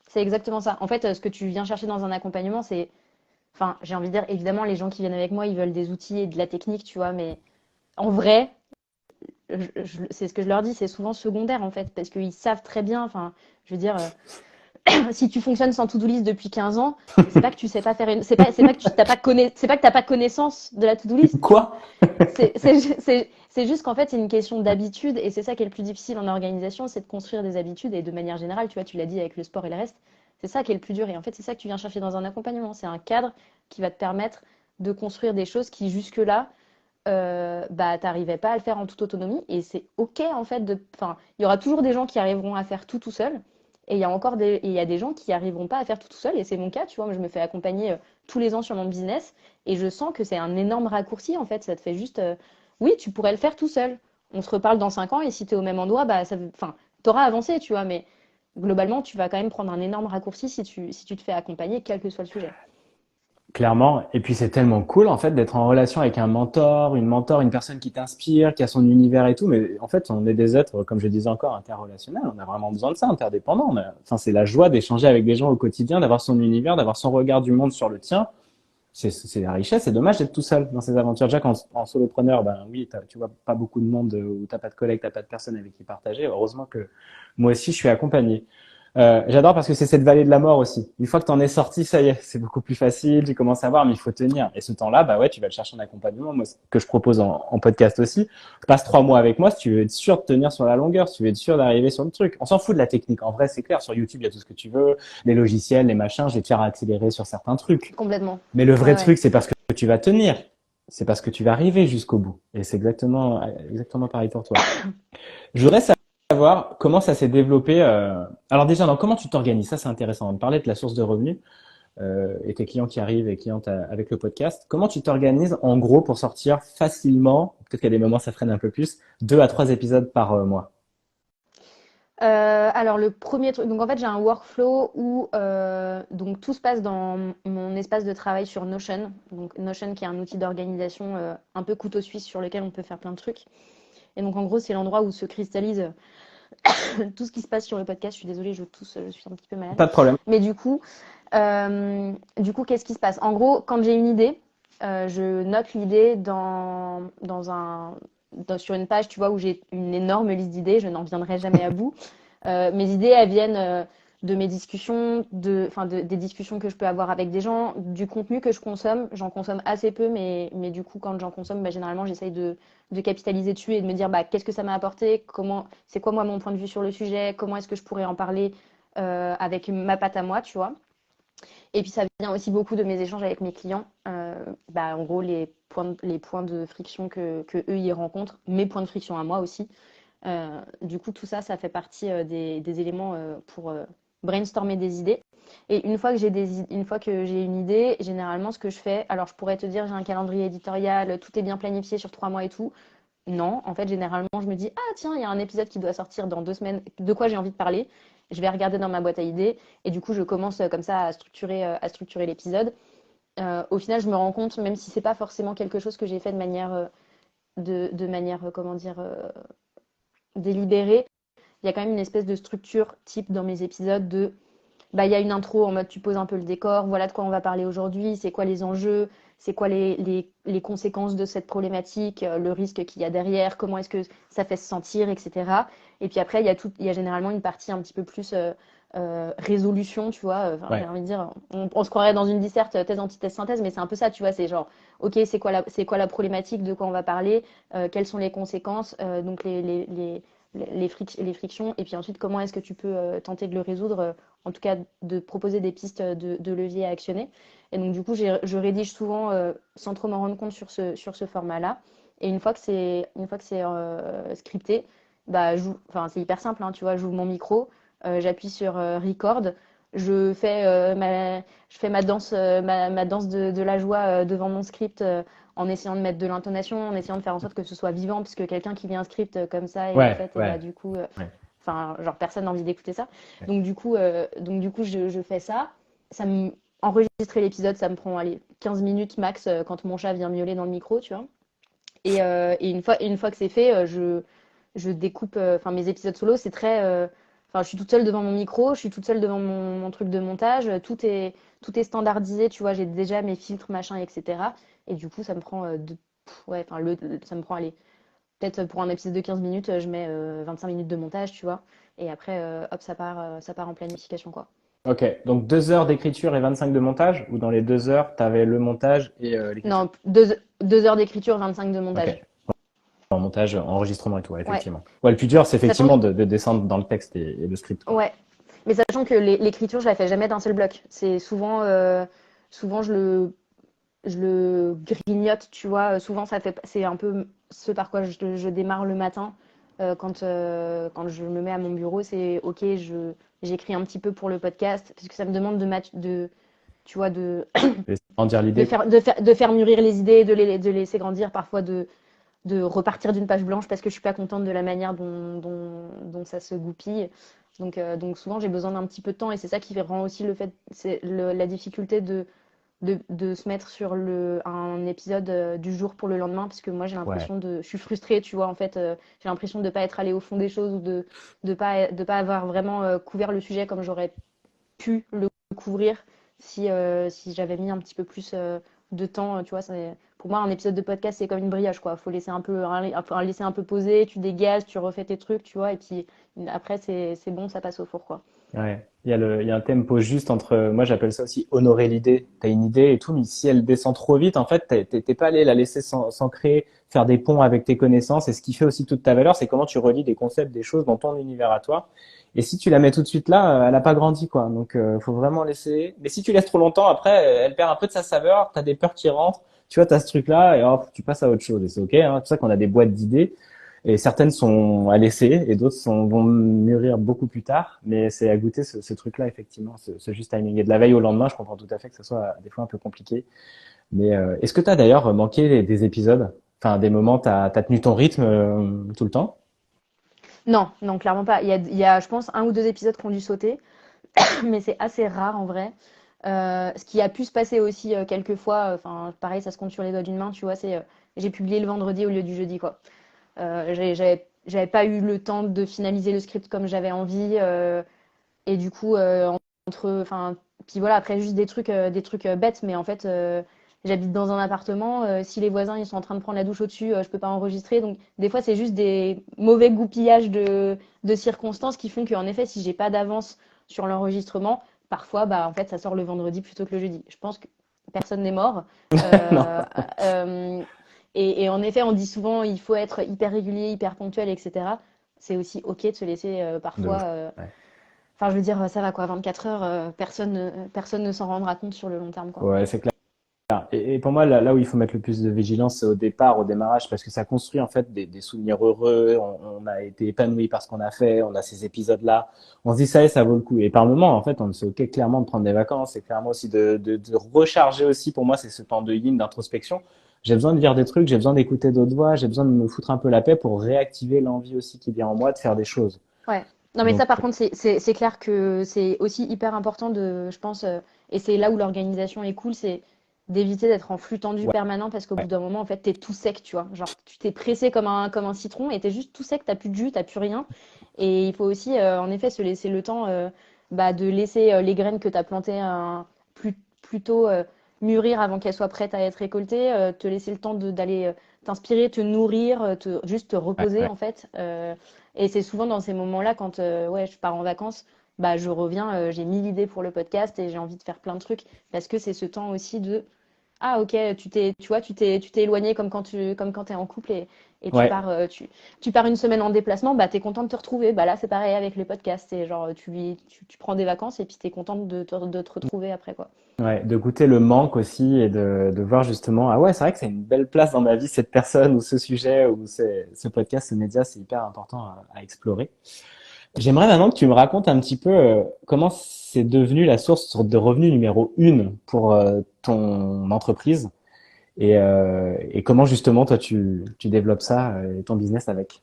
C'est exactement ça. En fait, ce que tu viens chercher dans un accompagnement, c'est, enfin, j'ai envie de dire, évidemment, les gens qui viennent avec moi, ils veulent des outils et de la technique, tu vois, mais en vrai, c'est ce que je leur dis, c'est souvent secondaire, en fait, parce qu'ils savent très bien, enfin, je veux dire, si tu fonctionnes sans to-do list depuis 15 ans, c'est pas que tu sais pas faire une, c'est pas que tu t'as pas c'est pas que t'as pas connaissance de la to-do list, tu vois. Quoi? C'est juste qu'en fait, c'est une question d'habitude et c'est ça qui est le plus difficile en organisation, c'est de construire des habitudes et de manière générale, tu vois, tu l'as dit avec le sport et le reste, c'est ça qui est le plus dur et en fait, c'est ça que tu viens chercher dans un accompagnement, c'est un cadre qui va te permettre de construire des choses qui jusque-là, bah, t'arrivais pas à le faire en toute autonomie et c'est ok en fait enfin, il y aura toujours des gens qui arriveront à faire tout seul et il y a des gens qui arriveront pas à faire tout seul et c'est mon cas, tu vois, moi je me fais accompagner tous les ans sur mon business et je sens que c'est un énorme raccourci en fait, ça te fait juste, oui, tu pourrais le faire tout seul. On se reparle dans 5 ans et si tu es au même endroit, bah, enfin, t'auras avancé, tu vois, mais globalement, tu vas quand même prendre un énorme raccourci si tu te fais accompagner, quel que soit le sujet. Clairement. Et puis c'est tellement cool en fait d'être en relation avec un mentor, une personne qui t'inspire, qui a son univers et tout. Mais en fait, on est des êtres, comme je disais encore, interrelationnels. On a vraiment besoin de ça, interdépendants. Enfin, c'est la joie d'échanger avec des gens au quotidien, d'avoir son univers, d'avoir son regard du monde sur le tien. C'est la richesse. C'est dommage d'être tout seul dans ces aventures. Déjà, quand en solopreneur, ben oui, tu vois pas beaucoup de monde où t'as pas de collègues, t'as pas de personnes avec qui partager. Heureusement que moi aussi, je suis accompagné. J'adore parce que c'est cette vallée de la mort aussi. Une fois que t'en es sorti, ça y est, c'est beaucoup plus facile, tu commences à voir, mais il faut tenir. Et ce temps-là, bah ouais, tu vas le chercher en accompagnement. Moi, ce que je propose en podcast aussi, passe 3 mois avec moi si tu veux être sûr de tenir sur la longueur, si tu veux être sûr d'arriver sur le truc. On s'en fout de la technique. En vrai, c'est clair. Sur YouTube, il y a tout ce que tu veux, les logiciels, les machins. Je vais te faire accélérer sur certains trucs. Complètement. Mais le vrai Ouais, ouais. truc, c'est parce que tu vas tenir. C'est parce que tu vas arriver jusqu'au bout. Et c'est exactement pareil pour toi. Je voudrais savoir comment ça s'est développé. Alors déjà, non, comment tu t'organises? Ça, c'est intéressant. On parlait de la source de revenus et tes clients qui arrivent et clientes avec le podcast. Comment tu t'organises en gros pour sortir facilement, peut-être qu'à des moments ça freine un peu plus, 2 à 3 épisodes par mois? Alors le premier truc, donc en fait j'ai un workflow où donc tout se passe dans mon espace de travail sur Notion. Donc Notion qui est un outil d'organisation un peu couteau suisse sur lequel on peut faire plein de trucs. Et donc en gros c'est l'endroit où se cristallise tout ce qui se passe sur le podcast. Je suis désolée, je tousse, je suis un petit peu malade. Pas de problème. Mais du coup qu'est-ce qui se passe? En gros, quand j'ai une idée, je note l'idée sur une page, tu vois, où j'ai une énorme liste d'idées. Je n'en viendrai jamais à bout. Mes idées, elles viennent de mes discussions, des discussions que je peux avoir avec des gens, du contenu que je consomme. J'en consomme assez peu, mais du coup, quand j'en consomme, bah, généralement, j'essaye de capitaliser dessus et de me dire bah, qu'est-ce que ça m'a apporté, c'est quoi moi mon point de vue sur le sujet, comment est-ce que je pourrais en parler avec ma patte à moi, tu vois. Et puis ça vient aussi beaucoup de mes échanges avec mes clients. Bah, en gros, les points de friction que eux y rencontrent, mes points de friction à moi aussi. Du coup, tout ça, ça fait partie des éléments pour brainstormer des idées. Et une fois que j'ai une idée, généralement, ce que je fais, alors je pourrais te dire, j'ai un calendrier éditorial, tout est bien planifié sur 3 mois et tout. Non, en fait, généralement, je me dis, ah tiens, il y a un épisode qui doit sortir dans 2 semaines, de quoi j'ai envie de parler. Je vais regarder dans ma boîte à idées et du coup, je commence comme ça à structurer l'épisode. au final, je me rends compte, même si c'est pas forcément quelque chose que j'ai fait de manière, comment dire, délibérée, il y a quand même une espèce de structure type dans mes épisodes de bah, il y a une intro en mode tu poses un peu le décor, voilà de quoi on va parler aujourd'hui, c'est quoi les enjeux, c'est quoi les conséquences de cette problématique, le risque qu'il y a derrière, comment est-ce que ça fait se sentir, etc. Et puis après, il y a généralement une partie un petit peu plus résolution, tu vois. Enfin, j'ai Ouais. envie de dire, on se croirait dans une disserte, thèse, antithèse, synthèse, mais c'est un peu ça, tu vois. C'est genre, ok, c'est quoi la problématique, de quoi on va parler, quelles sont les conséquences, donc les frictions, et puis ensuite, comment est-ce que tu peux tenter de le résoudre, en tout cas de proposer des pistes de levier à actionner. Et donc, du coup, je rédige souvent sans trop m'en rendre compte sur ce format-là. Et une fois que c'est scripté, bah, enfin, c'est hyper simple, hein, tu vois, j'ouvre mon micro, j'appuie sur record, je fais, je fais ma danse de la joie devant mon script en essayant de mettre de l'intonation, en essayant de faire en sorte que ce soit vivant, parce que quelqu'un qui lit un script comme ça et en Ouais, fait, et bah, ouais, du coup, ouais, enfin, genre personne n'a envie d'écouter ça. ouais. Donc du coup je fais ça. Ça me... Enregistrer l'épisode, ça me prend allez, 15 minutes max quand mon chat vient miauler dans le micro, tu vois. Et une fois que c'est fait, je découpe. Enfin, mes épisodes solo, c'est très. Enfin, je suis toute seule devant mon micro, je suis toute seule devant mon truc de montage. Tout est standardisé, tu vois. J'ai déjà mes filtres, machin, etc. Et du coup, ça me prend ouais, enfin, ça me prend, allez, peut-être pour un épisode de 15 minutes, je mets 25 minutes de montage, tu vois. Et après, hop, ça part en planification, quoi. Ok, donc 2 heures d'écriture et 25 de montage, ou dans les 2 heures, tu avais le montage et l'écriture? Non, 2 heures d'écriture, 25 de Ok, montage. en montage, enregistrement et tout, ouais, Ouais. effectivement. Ouais, le plus dur, c'est Sachant effectivement de descendre dans le texte et le script, quoi. Ouais, mais sachant que l'écriture, je la fais jamais d'un seul bloc. C'est souvent, souvent je le grignote, tu vois. Souvent, c'est un peu ce par quoi je démarre le matin quand je me mets à mon bureau. C'est OK, j'écris un petit peu pour le podcast parce que ça me demande tu vois, Et en dire l'idée, quoi. de faire mûrir les idées, de les laisser grandir, parfois de repartir d'une page blanche parce que je suis pas contente de la manière dont ça se goupille. Donc souvent j'ai besoin d'un petit peu de temps et c'est ça qui rend aussi la difficulté de se mettre sur un épisode du jour pour le lendemain parce que moi Ouais, je suis frustrée, tu vois, en fait, j'ai l'impression de pas être allée au fond des choses ou de pas avoir vraiment couvert le sujet comme j'aurais pu le couvrir si j'avais mis un petit peu plus de temps. Tu vois, pour moi, un épisode de podcast, c'est comme une brioche, quoi. Faut laisser laisser un peu poser, tu dégazes, tu refais tes trucs, tu vois, et puis après, c'est bon, ça passe au four, quoi. ouais. Il y a un tempo juste entre, moi j'appelle ça aussi honorer l'idée. T'as une idée et tout, mais si elle descend trop vite, en fait, t'es pas allé la laisser s'ancrer, faire des ponts avec tes connaissances. Et ce qui fait aussi toute ta valeur, c'est comment tu relis des concepts, des choses dans ton univers à toi. Et si tu la mets tout de suite là, elle a pas grandi, quoi. Donc, faut vraiment laisser. Mais si tu laisses trop longtemps, après, elle perd un peu de sa saveur. T'as des peurs qui rentrent. Tu vois, t'as ce truc-là et hop, tu passes à autre chose. Et c'est ok, hein. C'est pour ça qu'on a des boîtes d'idées. Et certaines sont à laisser et d'autres vont mûrir beaucoup plus tard. Mais c'est à goûter ce truc-là, effectivement, ce juste timing. Et de la veille au lendemain, je comprends tout à fait que ce soit des fois un peu compliqué. Mais est-ce que tu as d'ailleurs manqué des épisodes? Enfin, des moments, tu as tenu ton rythme tout le temps? Non, non, clairement pas. Il y a, je pense, un ou deux épisodes qui ont dû sauter, mais c'est assez rare en vrai. Ce qui a pu se passer aussi quelques fois, enfin, pareil, ça se compte sur les doigts d'une main, tu vois, j'ai publié le vendredi au lieu du jeudi, quoi. J'avais pas eu le temps de finaliser le script comme j'avais envie. Et du coup, enfin, puis voilà, après juste des trucs bêtes, mais en fait, j'habite dans un appartement. Si les voisins ils sont en train de prendre la douche au-dessus, je peux pas enregistrer. Donc des fois, c'est juste des mauvais goupillages de circonstances qui font qu'en effet, si j'ai pas d'avance sur l'enregistrement, parfois, bah en fait, ça sort le vendredi plutôt que le jeudi. Je pense que personne n'est mort. Non. Euh, euh, et en effet, on dit souvent il faut être hyper régulier, hyper ponctuel, etc. C'est aussi OK de se laisser De... parfois. Ouais. Enfin, je veux dire, ça va quoi, 24 heures, personne ne s'en rendra compte sur le long terme, quoi. Ouais, c'est clair. Et pour moi, là où il faut mettre le plus de vigilance, c'est au départ, au démarrage, parce que ça construit en fait des souvenirs heureux. On a été épanoui par ce qu'on a fait, on a ces épisodes-là. On se dit ça et ça vaut le coup. Et par moment, en fait, on se ok clairement de prendre des vacances, c'est clairement aussi de recharger aussi. Pour moi, c'est ce temps de yin, d'introspection. J'ai besoin de lire des trucs, j'ai besoin d'écouter d'autres voix, j'ai besoin de me foutre un peu la paix pour réactiver l'envie aussi qui vient en moi de faire des choses. Ouais. Non, mais Donc, ça, par contre, c'est clair que c'est aussi hyper important je pense, et c'est là où l'organisation est cool, c'est d'éviter d'être en flux tendu Ouais, permanent parce qu'au bout ouais, d'un moment, en fait, t'es tout sec, tu vois. Genre, tu t'es pressé comme un citron et t'es juste tout sec, t'as plus de jus, t'as plus rien. Et il faut aussi, en effet, se laisser le temps de laisser les graines que t'as plantées plutôt mûrir avant qu'elles soient prêtes à être récoltées, te laisser le temps d'aller t'inspirer, te nourrir, juste te ouais, reposer, ouais. en fait. Et c'est souvent dans ces moments-là, quand ouais, je pars en vacances, je reviens, j'ai 1000 idées pour le podcast et j'ai envie de faire plein de trucs parce que c'est ce temps aussi de ah ok, tu t'es éloigné comme quand t'es en couple et Ouais. tu pars une semaine en déplacement, bah t'es content de te retrouver. Bah là c'est pareil avec les podcasts, c'est genre tu prends des vacances et puis t'es contente de te retrouver après quoi. Ouais, de goûter le manque aussi et de voir justement, ah ouais, c'est vrai que c'est une belle place dans ma vie, cette personne ou ce sujet ou ce podcast, ce média, c'est hyper important à explorer. J'aimerais maintenant que tu me racontes un petit peu comment c'est devenu la source de revenus numéro une pour ton entreprise et comment justement toi tu développes ça et ton business avec.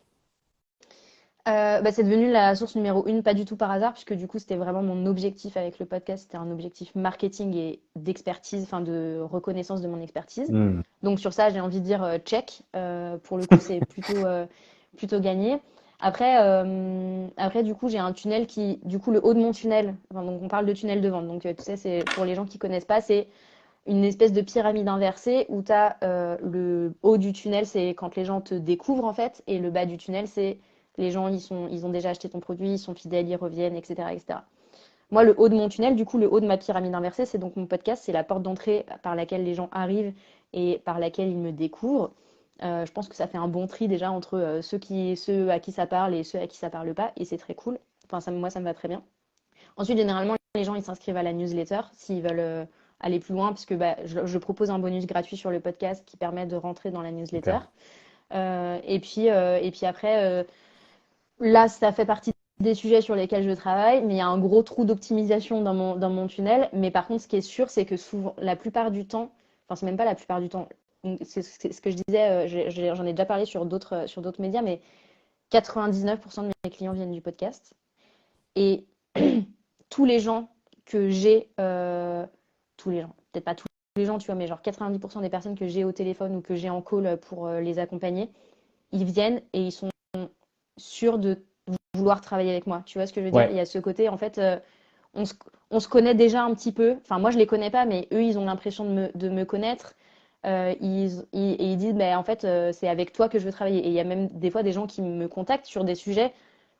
C'est devenu la source numéro une, pas du tout par hasard, puisque du coup, c'était vraiment mon objectif avec le podcast. C'était un objectif marketing et d'expertise, enfin de reconnaissance de mon expertise. Hmm. Donc sur ça, j'ai envie de dire check. Pour le coup, c'est plutôt gagné. Après, du coup, j'ai un tunnel du coup, le haut de mon tunnel, enfin, donc on parle de tunnel de vente. Donc tu sais, c'est pour les gens qui connaissent pas, c'est une espèce de pyramide inversée où tu as le haut du tunnel, c'est quand les gens te découvrent en fait, et le bas du tunnel, c'est les gens, ils ont déjà acheté ton produit, ils sont fidèles, ils reviennent, etc., etc. Moi, le haut de mon tunnel, du coup, le haut de ma pyramide inversée, c'est donc mon podcast, c'est la porte d'entrée par laquelle les gens arrivent et par laquelle ils me découvrent. Je pense que ça fait un bon tri déjà entre ceux à qui ça parle et ceux à qui ça parle pas, et c'est très cool. Enfin, moi, ça me va très bien. Ensuite, généralement, les gens ils s'inscrivent à la newsletter s'ils veulent aller plus loin, parce que je propose un bonus gratuit sur le podcast qui permet de rentrer dans la newsletter. Super. Et puis après, là, ça fait partie des sujets sur lesquels je travaille, mais il y a un gros trou d'optimisation dans mon tunnel. Mais par contre, ce qui est sûr, c'est que souvent, la plupart du temps, enfin, c'est même pas la plupart du temps, c'est ce que je disais, j'en ai déjà parlé sur d'autres médias, mais 99% de mes clients viennent du podcast. Et tous les gens que j'ai, tous les gens, peut-être pas tous les gens, tu vois, mais genre 90% des personnes que j'ai au téléphone ou que j'ai en call pour les accompagner, ils viennent et ils sont sûrs de vouloir travailler avec moi. Tu vois ce que je veux dire? Il Ouais, y a ce côté, en fait, on se, on se connaît déjà un petit peu. Enfin, moi, je les connais pas, mais eux, ils ont l'impression de me connaître. Et ils disent, en fait, c'est avec toi que je veux travailler. Et il y a même des fois des gens qui me contactent sur des sujets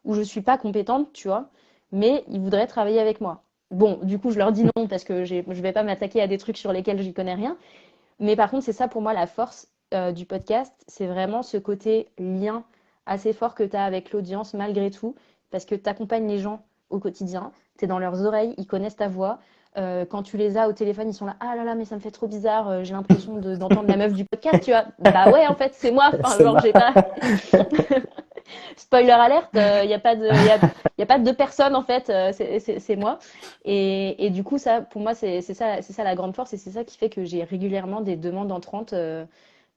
où je suis pas compétente, tu vois, mais ils voudraient travailler avec moi. Bon, du coup, je leur dis non parce que je vais pas m'attaquer à des trucs sur lesquels j'y connais rien. Mais par contre, c'est ça pour moi la force du podcast, c'est vraiment ce côté lien assez fort que tu as avec l'audience malgré tout, parce que tu accompagnes les gens au quotidien, tu es dans leurs oreilles, ils connaissent ta voix. Quand tu les as au téléphone, ils sont là, ah là là, mais ça me fait trop bizarre, j'ai l'impression d'entendre la meuf du podcast, tu vois. Bah ouais, en fait, c'est moi. Enfin, c'est genre, ma- j'ai pas. Spoiler alerte, il n'y a pas y a pas de deux personnes, en fait, c'est moi. Et du coup, ça, pour moi, c'est ça la grande force et c'est ça qui fait que j'ai régulièrement des demandes entrantes,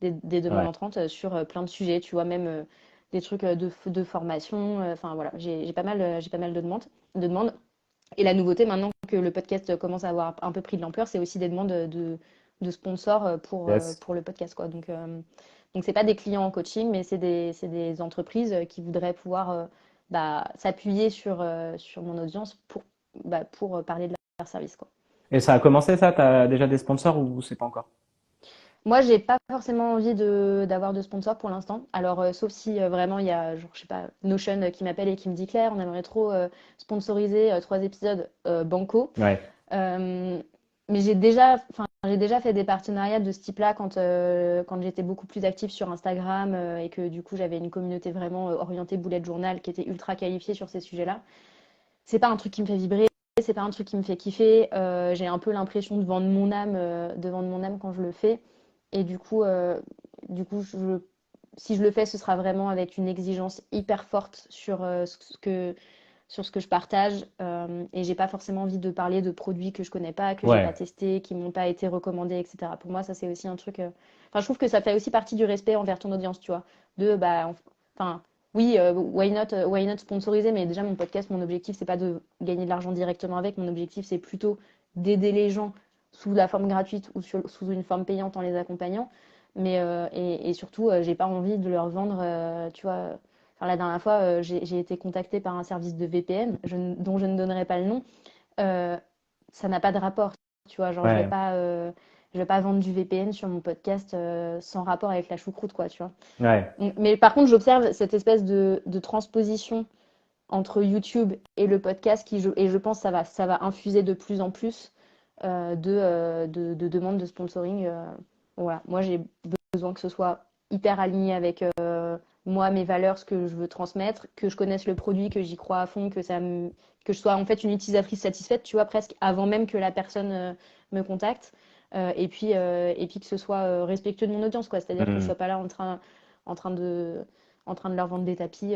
des demandes Ouais. entrantes sur plein de sujets, tu vois, même des trucs de formation. Enfin voilà, j'ai pas mal de demandes. Et la nouveauté maintenant que le podcast commence à avoir un peu pris de l'ampleur, c'est aussi des demandes de sponsors Yes. pour le podcast, quoi. Donc c'est pas des clients en coaching, mais c'est des entreprises qui voudraient pouvoir s'appuyer sur mon audience pour parler de leur service, quoi. Et ça a commencé ça? T'as déjà des sponsors ou c'est pas encore? Moi, j'ai pas forcément envie d'avoir de sponsor pour l'instant. Alors, sauf si vraiment il y a, genre, je sais pas, Notion qui m'appelle et qui me dit Claire, on aimerait trop sponsoriser 3 épisodes banco. Ouais. Euh, mais enfin, j'ai déjà fait des partenariats de ce type-là quand j'étais beaucoup plus active sur Instagram et que du coup j'avais une communauté vraiment orientée bullet journal qui était ultra qualifiée sur ces sujets-là. C'est pas un truc qui me fait vibrer, c'est pas un truc qui me fait kiffer. J'ai un peu l'impression de vendre mon âme quand je le fais. Et du coup, si je le fais, ce sera vraiment avec une exigence hyper forte sur ce que je partage. Et j'ai pas forcément envie de parler de produits que je connais pas, que j'ai pas Ouais. testé, qui m'ont pas été recommandés, etc. Pour moi, ça c'est aussi un truc. Enfin, je trouve que ça fait aussi partie du respect envers ton audience, tu vois. Enfin, oui, why not sponsoriser, mais déjà mon podcast, mon objectif, c'est pas de gagner de l'argent directement avec. Mon objectif, c'est plutôt d'aider les gens, sous la forme gratuite ou sous une forme payante en les accompagnant. Et surtout, j'ai pas envie de leur vendre, tu vois. Enfin, la dernière fois, j'ai été contactée par un service de VPN dont je ne donnerai pas le nom. Euh, Ça n'a pas de rapport, tu vois. Genre, Ouais, je vais pas vendre du VPN sur mon podcast sans rapport avec la choucroute, quoi, tu vois. ouais. Mais par contre, j'observe cette espèce de transposition entre YouTube et le podcast et je pense que ça va infuser de plus en plus de demandes de sponsoring. Voilà. Moi, j'ai besoin que ce soit hyper aligné avec moi, mes valeurs, ce que je veux transmettre, que je connaisse le produit, que j'y crois à fond, que je sois en fait une utilisatrice satisfaite, tu vois, presque avant même que la personne me contacte. Et puis que ce soit respectueux de mon audience, quoi. C'est-à-dire que je Hmm. sois pas là en train de, en train de leur vendre des tapis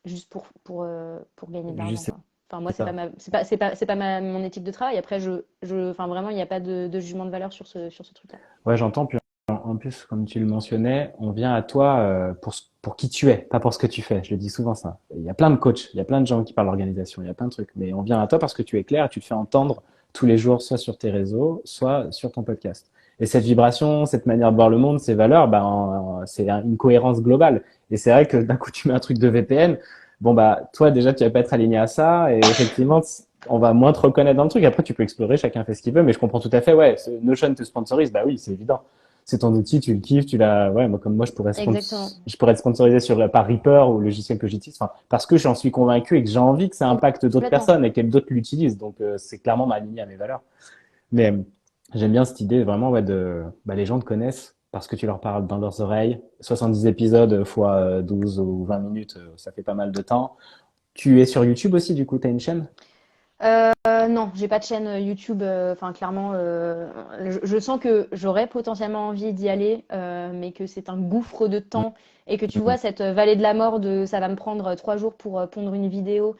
juste pour gagner de l'argent, Juste, quoi. Enfin, moi, c'est ça. c'est pas mon éthique de travail. Après, enfin, vraiment, il n'y a pas de jugement de valeur sur ce truc-là. Ouais, j'entends. Puis en plus, comme tu le mentionnais, on vient à toi pour qui tu es, pas pour ce que tu fais. Je le dis souvent ça. Il y a plein de coachs, il y a plein de gens qui parlent d'organisation, il y a plein de trucs. Mais on vient à toi parce que tu es clair et tu te fais entendre tous les jours, soit sur tes réseaux, soit sur ton podcast. Et cette vibration, cette manière de voir le monde, ces valeurs, c'est une cohérence globale. Et c'est vrai que d'un coup, tu mets un truc de VPN. Bon, bah, toi, déjà, tu vas pas être aligné à ça. Et effectivement, on va moins te reconnaître dans le truc. Après, tu peux explorer, chacun fait ce qu'il veut, mais je comprends tout à fait. Ouais, Notion te sponsorise, bah oui, c'est évident. C'est ton outil, tu le kiffes, tu l'as. Ouais, moi, comme moi, Exactement. je pourrais être sponsorisé par Reaper ou le logiciel que j'utilise, enfin, parce que j'en suis convaincu et que j'ai envie que ça impacte d'autres Complètement. personnes et que d'autres l'utilisent. Donc, c'est clairement m'aligner à mes valeurs. Mais j'aime bien cette idée vraiment, ouais, les gens te connaissent parce que tu leur parles dans leurs oreilles. 70 épisodes fois 12 ou 20 minutes, ça fait pas mal de temps. Tu es sur YouTube aussi, du coup, tu as une chaîne? Non, j'ai pas de chaîne YouTube. Enfin, clairement, je sens que j'aurais potentiellement envie d'y aller, mais que c'est un gouffre de temps et que tu vois cette vallée de la mort de ça va me prendre 3 jours pour pondre une vidéo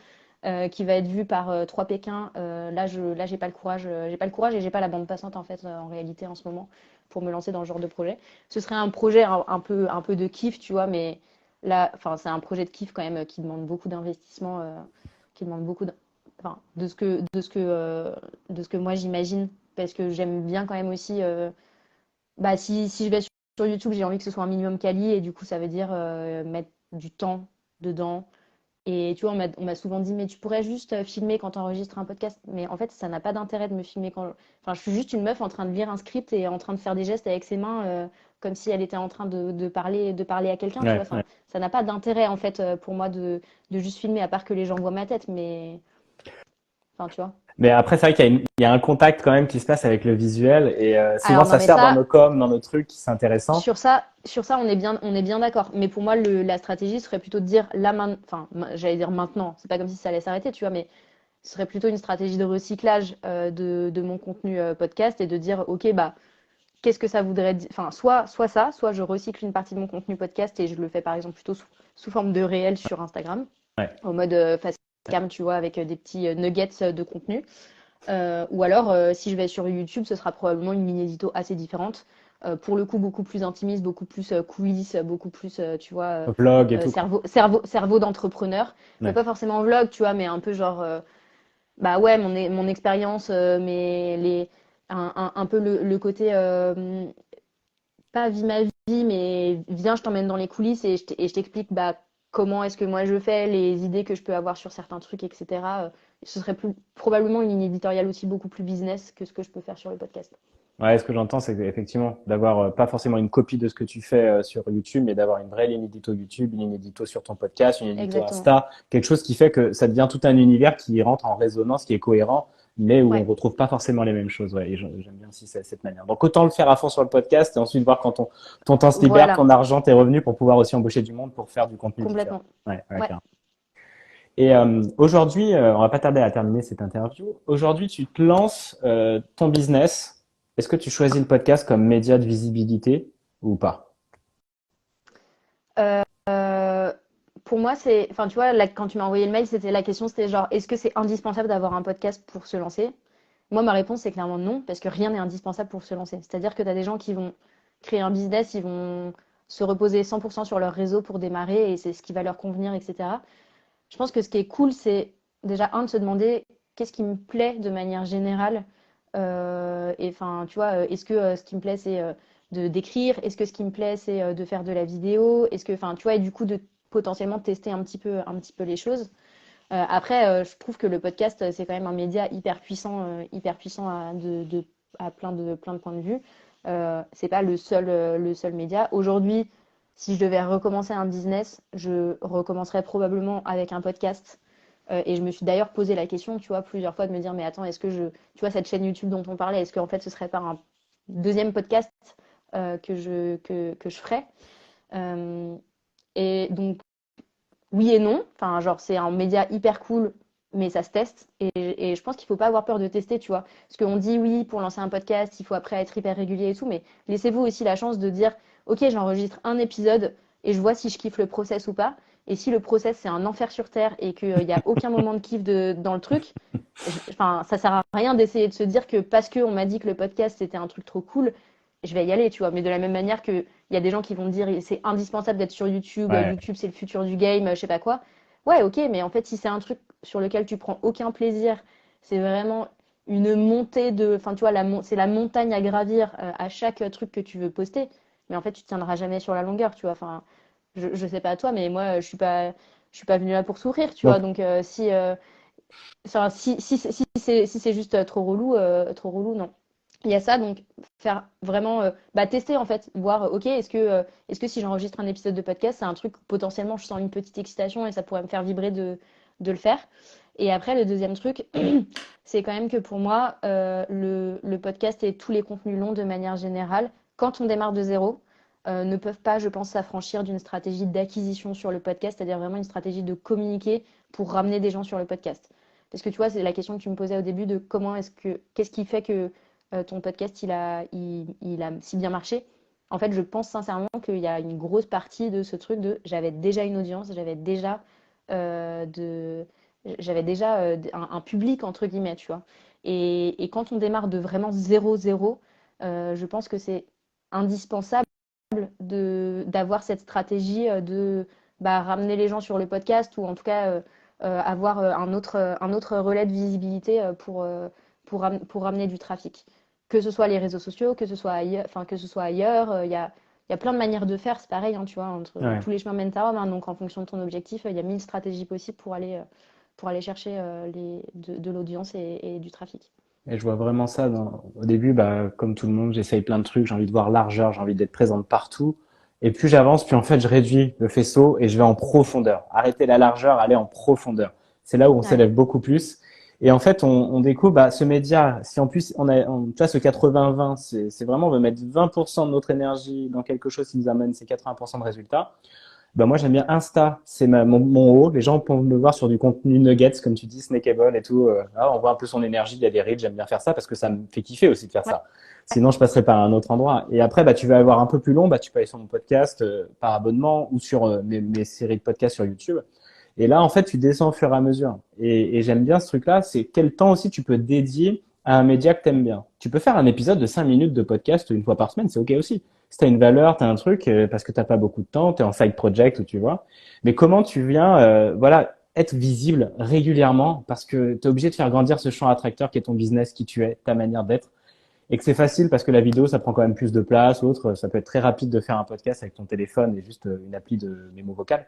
qui va être vue par 3 Pékins. Là, j'ai pas le courage et j'ai pas la bande passante en fait en réalité en ce moment pour me lancer dans ce genre de projet. Ce serait un projet un peu de kiff, tu vois, mais là, enfin, c'est un projet de kiff quand même qui demande beaucoup d'investissement, qui demande beaucoup enfin, de ce que moi j'imagine, parce que j'aime bien quand même aussi. Bah, si je vais sur YouTube, j'ai envie que ce soit un minimum quali, et du coup, ça veut dire mettre du temps dedans. Et tu vois, on m'a souvent dit, mais tu pourrais juste filmer quand tu enregistres un podcast. Mais en fait, ça n'a pas d'intérêt de me filmer quand. Enfin, je suis juste une meuf en train de lire un script et en train de faire des gestes avec ses mains, comme si elle était en train de parler à quelqu'un, tu vois. Ouais, Enfin, ouais. ça n'a pas d'intérêt, en fait, pour moi de juste filmer, à part que les gens voient ma tête. Mais, enfin, tu vois. Mais après, c'est vrai il y a un contact quand même qui se passe avec le visuel et souvent Alors non, ça mais sert dans ça, nos coms, dans nos trucs, c'est intéressant. sur ça, on est bien d'accord. Mais pour moi, la stratégie serait plutôt de dire là, enfin, j'allais dire maintenant. C'est pas comme si ça allait s'arrêter, tu vois, mais ce serait plutôt une stratégie de recyclage de mon contenu podcast et de dire, ok, bah, qu'est-ce que ça voudrait dire? Enfin, soit ça, soit je recycle une partie de mon contenu podcast et je le fais par exemple plutôt sous forme de réel sur Instagram, Ouais. en mode face cam, tu vois, avec des petits nuggets de contenu. Ou alors, si je vais sur YouTube, ce sera probablement une mini édito assez différente. Pour le coup, beaucoup plus intimiste, beaucoup plus coulisses, beaucoup plus, tu vois, Vlog et tout, quoi. cerveau d'entrepreneur. Mais Ouais. pas forcément vlog, tu vois, mais un peu genre, bah ouais, mon expérience, mais un peu le côté, pas vie ma vie, mais viens, je t'emmène dans les coulisses et je t'explique bah, comment est-ce que moi je fais, les idées que je peux avoir sur certains trucs, etc. Ce serait probablement une ligne éditoriale aussi beaucoup plus business que ce que je peux faire sur le podcast. Ouais, ce que j'entends, c'est effectivement d'avoir pas forcément une copie de ce que tu fais sur YouTube, mais d'avoir une vraie ligne édito YouTube, une ligne édito sur ton podcast, une édito Exactement. Insta, quelque chose qui fait que ça devient tout un univers qui rentre en résonance, qui est cohérent, mais où on Ouais, retrouve pas forcément les mêmes choses. Ouais, et j'aime bien aussi cette manière. Donc autant le faire à fond sur le podcast et ensuite voir quand ton temps se libère, voilà, ton argent, tes revenus pour pouvoir aussi embaucher du monde pour faire du contenu différent. complètement. Ouais, Ouais. clair. Et aujourd'hui, on va pas tarder à terminer cette interview. Aujourd'hui, tu te lances ton business. Est-ce que tu choisis le podcast comme média de visibilité ou pas? Euh, pour moi, enfin, tu vois, quand tu m'as envoyé le mail, la question, c'était genre, est-ce que c'est indispensable d'avoir un podcast pour se lancer? Moi, ma réponse, c'est clairement non, parce que rien n'est indispensable pour se lancer. C'est-à-dire que tu as des gens qui vont créer un business, ils vont se reposer 100% sur leur réseau pour démarrer et c'est ce qui va leur convenir, etc. Je pense que ce qui est cool, c'est déjà, de se demander qu'est-ce qui me plaît de manière générale enfin, tu vois, est-ce que ce qui me plaît, c'est de d'écrire? Est-ce que ce qui me plaît, c'est de faire de la vidéo? Est-ce que, enfin, tu vois, et du coup, de potentiellement tester un petit peu les choses. Après, je trouve que le podcast, c'est quand même un média hyper puissant à plein de points de vue. C'est pas le seul média. Aujourd'hui, si je devais recommencer un business, je recommencerais probablement avec un podcast. Et je me suis d'ailleurs posé la question, tu vois, plusieurs fois de me dire, mais attends, tu vois, cette chaîne YouTube dont on parlait, est-ce qu'en fait, ce serait pas un deuxième podcast que je ferais? Euh, et donc, oui et non. Enfin, genre, c'est un média hyper cool, mais ça se teste. Et je pense qu'il faut pas avoir peur de tester, tu vois. Parce qu'on dit, oui, pour lancer un podcast, il faut après être hyper régulier et tout, mais laissez-vous aussi la chance de dire, OK, j'enregistre un épisode et je vois si je kiffe le process ou pas. Et si le process, c'est un enfer sur Terre et qu'il n'y a aucun moment de kiff dans le truc, enfin, ça sert à rien d'essayer de se dire que parce qu'on m'a dit que le podcast, c'était un truc trop cool, je vais y aller, tu vois. Mais de la même manière que il y a des gens qui vont me dire c'est indispensable d'être sur YouTube, Ouais, YouTube c'est le futur du game, je sais pas quoi. Ouais, ok, mais en fait, si c'est un truc sur lequel tu prends aucun plaisir, c'est vraiment une montée de. Enfin, tu vois, c'est la montagne à gravir à chaque truc que tu veux poster. Mais en fait, tu tiendras jamais sur la longueur, tu vois. Enfin, je sais pas à toi, mais moi, je suis pas venue là pour souffrir, tu vois. donc Donc, enfin, si c'est juste trop relou, non. Il y a ça, donc faire vraiment bah, tester en fait, voir ok, est-ce que si j'enregistre un épisode de podcast, c'est un truc où potentiellement je sens une petite excitation et ça pourrait me faire vibrer de le faire. Et après, le deuxième truc, c'est quand même que pour moi, le podcast et tous les contenus longs de manière générale, quand on démarre de zéro, ne peuvent pas, je pense, s'affranchir d'une stratégie d'acquisition sur le podcast, c'est-à-dire vraiment une stratégie de communiquer pour ramener des gens sur le podcast. Parce que tu vois, c'est la question que tu me posais au début de qu'est-ce qui fait que ton podcast il a si bien marché. En fait, je pense sincèrement qu'il y a une grosse partie de ce truc de j'avais déjà une audience, euh, de, j'avais déjà un public entre guillemets, tu vois. Et quand on démarre de vraiment zéro zéro, je pense que c'est indispensable d'avoir cette stratégie de bah, ramener les gens sur le podcast ou en tout cas avoir un autre relais de visibilité pour ramener du trafic. Que ce soit les réseaux sociaux, que ce soit ailleurs, il y a plein de manières de faire, c'est pareil, hein, tu vois, ouais. tous les chemins mènent à Rome, hein, donc en fonction de ton objectif, il y a 1000 stratégies possibles pour aller chercher de l'audience et du trafic. Et je vois vraiment ça au début, bah, comme tout le monde, j'essaye plein de trucs, j'ai envie de voir largeur, j'ai envie d'être présente partout. Et plus j'avance, plus en fait je réduis le faisceau et je vais en profondeur. Arrêter la largeur, aller en profondeur. C'est là où on Ouais, s'élève beaucoup plus. Et en fait, on découvre bah, ce média. Si en plus tu vois, ce 80-20, c'est vraiment on veut mettre 20% de notre énergie dans quelque chose qui nous amène ces 80% de résultats. Bah moi j'aime bien Insta, c'est mon haut. Les gens peuvent me voir sur du contenu nuggets, comme tu dis, snackable et tout. On voit un peu son énergie, il y a des reels, j'aime bien faire ça parce que ça me fait kiffer aussi de faire ouais, ça. Sinon je passerai par un autre endroit. Et après, bah tu vas avoir un peu plus long, bah tu peux aller sur mon podcast par abonnement ou sur mes séries de podcasts sur YouTube. Et là, en fait, tu descends au fur et à mesure. Et j'aime bien ce truc-là, c'est quel temps aussi tu peux dédier à un média que t'aimes bien. Tu peux faire un épisode de 5 minutes de podcast une fois par semaine, c'est OK aussi. Si t'as une valeur, t'as un truc, parce que t'as pas beaucoup de temps, t'es en side project ou tu vois. Mais comment tu viens, voilà, être visible régulièrement parce que t'es obligé de faire grandir ce champ attracteur qui est ton business, qui tu es, ta manière d'être. Et que c'est facile parce que la vidéo, ça prend quand même plus de place. L'autre, ça peut être très rapide de faire un podcast avec ton téléphone et juste une appli de mémo vocal.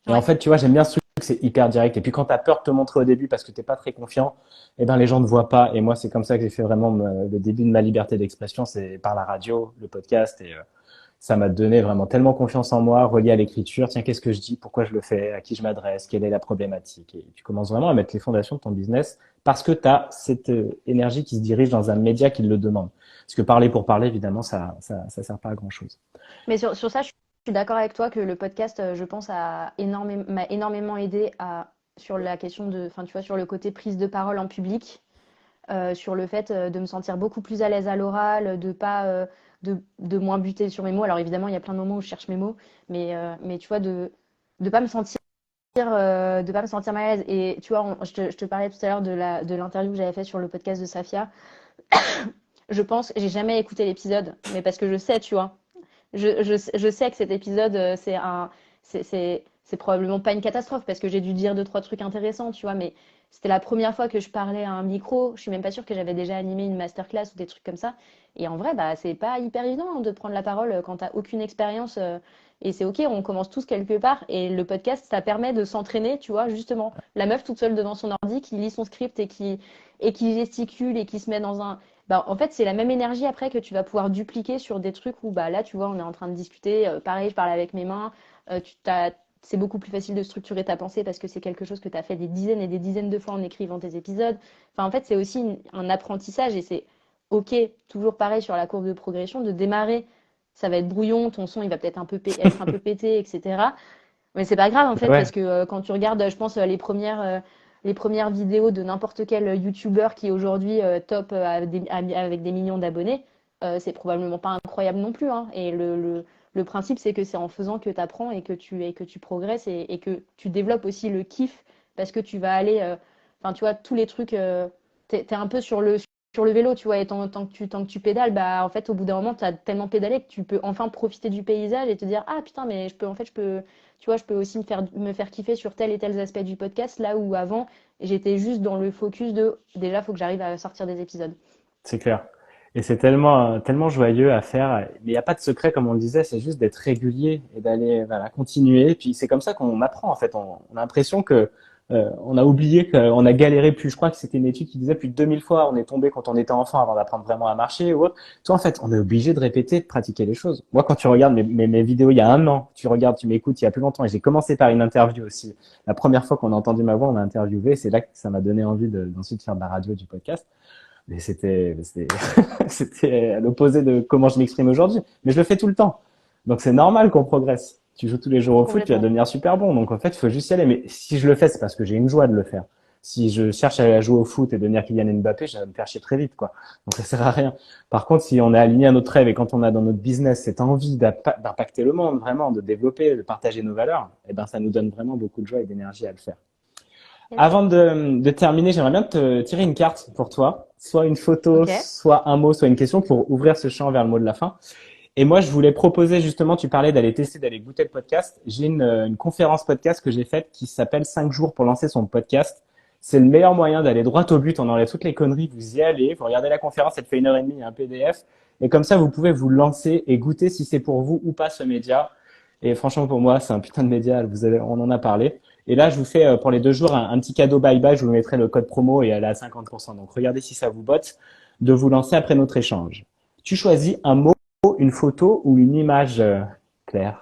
Et en ouais. fait, tu vois, j'aime bien ce truc, c'est hyper direct. Et puis quand tu as peur de te montrer au début parce que t'es pas très confiant, eh ben les gens ne voient pas. Et moi, c'est comme ça que j'ai fait vraiment le début de ma liberté d'expression, c'est par la radio, le podcast. Et ça m'a donné vraiment tellement confiance en moi, relié à l'écriture. Tiens, qu'est-ce que je dis, pourquoi je le fais, à qui je m'adresse, quelle est la problématique. Et tu commences vraiment à mettre les fondations de ton business parce que tu as cette énergie qui se dirige dans un média qui le demande. Parce que parler pour parler, évidemment, ça sert pas à grand chose. Mais sur ça, je suis d'accord avec toi que le podcast, je pense, m'a énormément aidé sur la question enfin, tu vois, sur le côté prise de parole en public, sur le fait de me sentir beaucoup plus à l'aise à l'oral, de pas, de moins buter sur mes mots. Alors évidemment, il y a plein de moments où je cherche mes mots, mais tu vois, de pas me sentir, de pas me sentir mal à l'aise. Et tu vois, je te parlais tout à l'heure de l'interview que j'avais fait sur le podcast de Safia. Je pense, j'ai jamais écouté l'épisode, mais parce que je sais, tu vois. Je sais que cet épisode, c'est probablement pas une catastrophe parce que j'ai dû dire deux, trois trucs intéressants, tu vois, mais c'était la première fois que je parlais à un micro. Je suis même pas sûre que j'avais déjà animé une masterclass ou des trucs comme ça. Et en vrai, bah, c'est pas hyper évident hein, de prendre la parole quand t'as aucune expérience. Et c'est OK, on commence tous quelque part. Et le podcast, ça permet de s'entraîner, tu vois, justement. La meuf toute seule devant son ordi qui lit son script et qui gesticule et qui se met dans un. Bah, en fait, c'est la même énergie après que tu vas pouvoir dupliquer sur des trucs où, bah, là, tu vois, on est en train de discuter. Pareil, je parle avec mes mains. C'est beaucoup plus facile de structurer ta pensée parce que c'est quelque chose que tu as fait des dizaines et des dizaines de fois en écrivant tes épisodes. Enfin, en fait, c'est aussi un apprentissage et c'est OK, toujours pareil sur la courbe de progression, de démarrer. Ça va être brouillon, ton son il va peut-être être un peu pété, etc. Mais c'est pas grave en fait, parce Ouais, que quand tu regardes, je pense, les premières vidéos de n'importe quel YouTuber qui est aujourd'hui top avec des millions d'abonnés, c'est probablement pas incroyable non plus, hein. Et le principe, c'est que c'est en faisant que tu apprends et que tu progresses et que tu développes aussi le kiff, parce que tu vas aller, enfin, tu vois, tous les trucs, t'es un peu sur le vélo, tu vois, et tant que tu pédales, bah, en fait, au bout d'un moment, tu as tellement pédalé que tu peux enfin profiter du paysage et te dire, ah putain, mais tu vois, je peux aussi me faire kiffer sur tel et tel aspect du podcast, là où avant, j'étais juste dans le focus de déjà, faut que j'arrive à sortir des épisodes. c'est clair. Et c'est tellement joyeux à faire. Mais il n'y a pas de secret, comme on le disait, c'est juste d'être régulier et d'aller voilà, continuer. Puis c'est comme ça qu'on apprend, en fait. On a l'impression que on a oublié qu'on a galéré plus. Je crois que c'était une étude qui disait plus de 2000 fois on est tombé quand on était enfant avant d'apprendre vraiment à marcher ou autre. Toi, en fait, on est obligé de répéter, de pratiquer les choses. Moi, quand tu regardes mes vidéos il y a un an, tu regardes, tu m'écoutes il y a plus longtemps, et j'ai commencé par une interview aussi. La première fois qu'on a entendu ma voix, on m'a interviewé. C'est là que ça m'a donné envie d'ensuite faire de la radio, du podcast. Mais c'était à l'opposé de comment je m'exprime aujourd'hui. Mais je le fais tout le temps. Donc c'est normal qu'on progresse. Tu joues tous les jours au foot, tu vas Complètement. devenir super bon. Donc en fait, il faut juste y aller. Mais si je le fais, c'est parce que j'ai une joie de le faire. Si je cherche à jouer au foot et devenir Kylian Mbappé, je vais me faire chier très vite, quoi. Donc ça sert à rien. Par contre, si on est aligné à notre rêve et quand on a dans notre business cette envie d'impacter le monde, vraiment, de développer, de partager nos valeurs, eh ben, ça nous donne vraiment beaucoup de joie et d'énergie à le faire. Yes. Avant de terminer, j'aimerais bien te tirer une carte pour toi, soit une photo, Ok. soit un mot, soit une question pour ouvrir ce champ vers le mot de la fin. Et moi, je voulais proposer justement, tu parlais d'aller tester, d'aller goûter le podcast. J'ai une conférence podcast que j'ai faite qui s'appelle 5 jours pour lancer son podcast. C'est le meilleur moyen d'aller droit au but. On enlève toutes les conneries. Vous y allez, vous regardez la conférence, elle fait 1 heure et demie, il y a un PDF. Et comme ça, vous pouvez vous lancer et goûter si c'est pour vous ou pas ce média. Et franchement, pour moi, c'est un putain de média. On en a parlé. Et là, je vous fais pour les 2 jours un petit cadeau bye-bye. Je vous mettrai le code promo et elle est à 50%. Donc, regardez si ça vous botte de vous lancer après notre échange. Tu choisis un mot, une photo ou une image, Claire?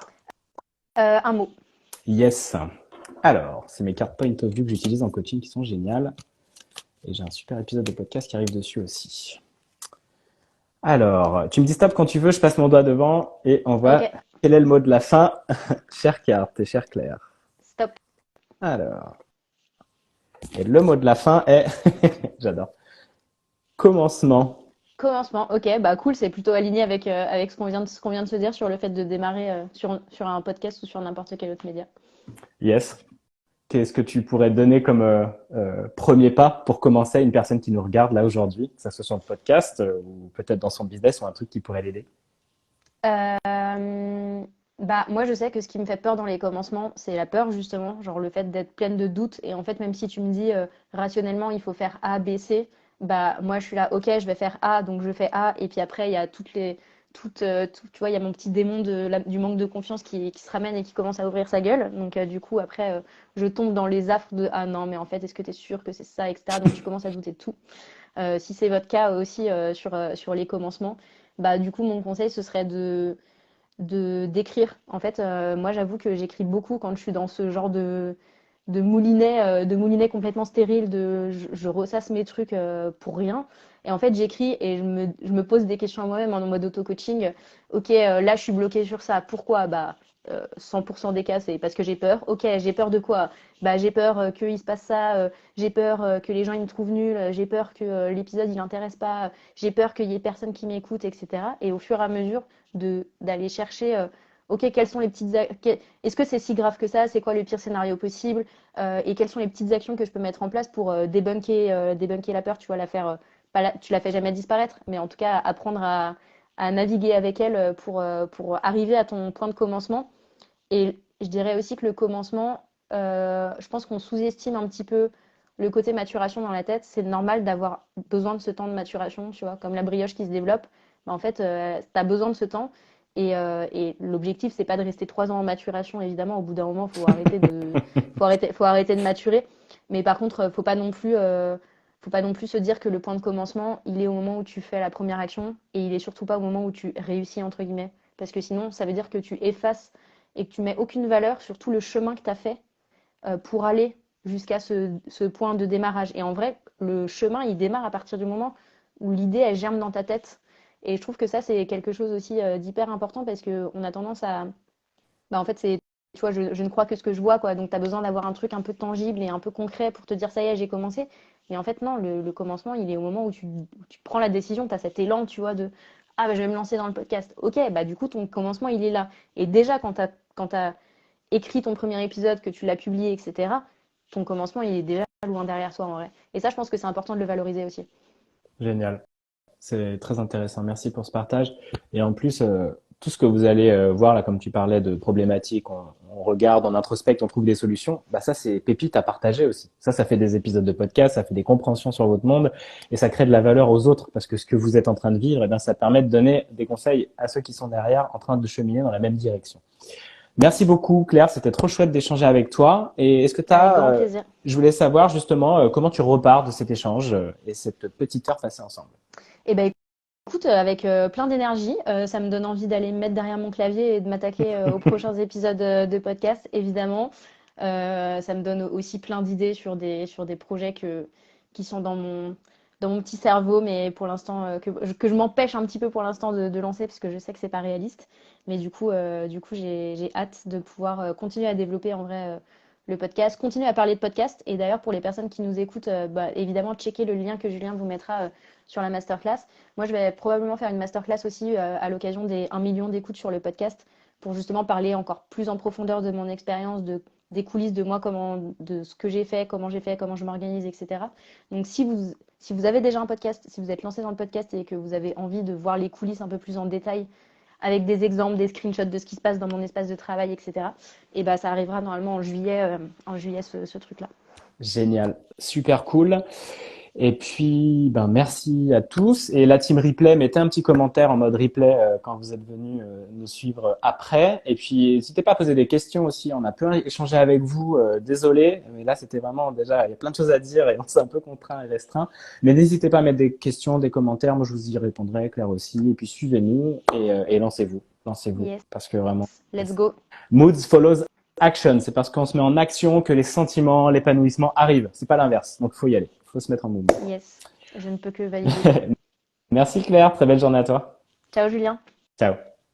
Un mot. Yes. Alors, c'est mes cartes point of view que j'utilise en coaching qui sont géniales. Et j'ai un super épisode de podcast qui arrive dessus aussi. Alors, tu me dis stop quand tu veux, je passe mon doigt devant et on Ok. va. Quel est le mot de la fin? Chère carte et chère Claire. Stop. Alors, et le mot de la fin est, j'adore, commencement. Commencement. Ok. Bah cool. C'est plutôt aligné avec ce qu'on vient de se dire sur le fait de démarrer sur un podcast ou sur n'importe quel autre média. Yes. Qu'est-ce que tu pourrais donner comme premier pas pour commencer à une personne qui nous regarde là aujourd'hui, que ce soit sur le podcast ou peut-être dans son business ou un truc qui pourrait l'aider? Bah, moi, je sais que ce qui me fait peur dans les commencements, c'est la peur, justement, genre le fait d'être pleine de doutes. Et en fait, même si tu me dis rationnellement, il faut faire A, B, C, bah, moi, je suis là, ok, je vais faire A, donc je fais A. Et puis après, il y a tu vois, il y a mon petit démon du manque de confiance qui se ramène et qui commence à ouvrir sa gueule. Donc, du coup, après, je tombe dans les affres de ah non, mais en fait, est-ce que tu es sûr que c'est ça, etc. Donc, tu commences à douter de tout. Si c'est votre cas aussi sur les commencements, bah, du coup, mon conseil, ce serait d'écrire. En fait, moi, j'avoue que j'écris beaucoup quand je suis dans ce genre de moulinet complètement stérile, je ressasse mes trucs pour rien. Et en fait, j'écris et je me pose des questions à moi-même en mode auto-coaching. Ok, là, je suis bloquée sur ça. Pourquoi? Bah, 100% des cas, c'est parce que j'ai peur. Ok, j'ai peur de quoi? Bah, j'ai peur qu'il se passe ça. J'ai peur que les gens ils me trouvent nulle. J'ai peur que l'épisode il intéresse pas. J'ai peur qu'il y ait personne qui m'écoute, etc. Et au fur et à mesure d'aller chercher, ok, quelles sont les est-ce que c'est si grave que ça? C'est quoi le pire scénario possible? Et quelles sont les petites actions que je peux mettre en place pour débunker la peur, tu vois, tu la fais jamais disparaître, mais en tout cas apprendre à naviguer avec elle pour arriver à ton point de commencement. Et je dirais aussi que le commencement, je pense qu'on sous-estime un petit peu le côté maturation dans la tête, c'est normal d'avoir besoin de ce temps de maturation, tu vois, comme la brioche qui se développe. Bah, en fait, tu as besoin de ce temps. Et l'objectif, c'est pas de rester 3 ans en maturation, évidemment. Au bout d'un moment, faut arrêter de maturer. Mais par contre, faut pas non plus se dire que le point de commencement, il est au moment où tu fais la première action et il est surtout pas au moment où tu réussis, entre guillemets. Parce que sinon, ça veut dire que tu effaces et que tu mets aucune valeur sur tout le chemin que tu as fait pour aller jusqu'à ce point de démarrage. Et en vrai, le chemin, il démarre à partir du moment où l'idée, elle germe dans ta tête. Et je trouve que ça, c'est quelque chose aussi d'hyper important parce qu'on a tendance à. Bah, en fait, c'est. Tu vois, je ne crois que ce que je vois, quoi. Donc, tu as besoin d'avoir un truc un peu tangible et un peu concret pour te dire, ça y est, j'ai commencé. Mais en fait, non, le commencement, il est au moment où tu prends la décision, tu as cet élan, tu vois, de ah, bah, je vais me lancer dans le podcast. Ok, bah, du coup, ton commencement, il est là. Et déjà, quand tu as écrit ton premier épisode, que tu l'as publié, etc., ton commencement, il est déjà loin derrière soi, en vrai. Et ça, je pense que c'est important de le valoriser aussi. Génial. C'est très intéressant. Merci pour ce partage. Et en plus, tout ce que vous allez voir là, comme tu parlais de problématiques, on regarde, on introspecte, on trouve des solutions. Bah ça, c'est pépite à partager aussi. Ça fait des épisodes de podcast, ça fait des compréhensions sur votre monde et ça crée de la valeur aux autres parce que ce que vous êtes en train de vivre, eh bien, ça permet de donner des conseils à ceux qui sont derrière en train de cheminer dans la même direction. Merci beaucoup, Claire. C'était trop chouette d'échanger avec toi. Et est-ce que tu Avec grand as, plaisir. je voulais savoir justement comment tu repars de cet échange et cette petite heure passée ensemble. Et ben écoute, avec plein d'énergie, ça me donne envie d'aller me mettre derrière mon clavier et de m'attaquer aux prochains épisodes de podcast, évidemment. Ça me donne aussi plein d'idées sur des projets qui sont dans mon petit cerveau, mais pour l'instant, que je m'empêche un petit peu pour l'instant de lancer, parce que je sais que c'est pas réaliste. Mais du coup j'ai hâte de pouvoir continuer à développer en vrai le podcast, continuer à parler de podcast. Et d'ailleurs, pour les personnes qui nous écoutent, bah, évidemment, checker le lien que Julien vous mettra sur la masterclass. Moi, je vais probablement faire une masterclass aussi à l'occasion des 1 million d'écoutes sur le podcast pour justement parler encore plus en profondeur de mon expérience, des coulisses de moi, de ce que j'ai fait, comment je m'organise, etc. Donc, si vous avez déjà un podcast, si vous êtes lancé dans le podcast et que vous avez envie de voir les coulisses un peu plus en détail, avec des exemples, des screenshots de ce qui se passe dans mon espace de travail, etc., et ben, ça arrivera normalement en juillet ce truc-là. Génial, super cool. Et puis, ben, merci à tous. Et la team replay, mettez un petit commentaire en mode replay quand vous êtes venus nous suivre après. Et puis, n'hésitez pas à poser des questions aussi. On a peu échangé avec vous. Désolé, mais là, c'était vraiment déjà, il y a plein de choses à dire et on s'est un peu contraint et restreint. Mais n'hésitez pas à mettre des questions, des commentaires. Moi, je vous y répondrai, Claire aussi. Et puis, suivez-nous et lancez-vous. Lancez-vous. Yes, Parce que vraiment, let's go. moods follows action. C'est parce qu'on se met en action que les sentiments, l'épanouissement arrivent. C'est pas l'inverse. Donc, il faut y aller. Il faut se mettre en mouvement. Yes, je ne peux que valider. Merci Claire, très belle journée à toi. Ciao Julien. Ciao.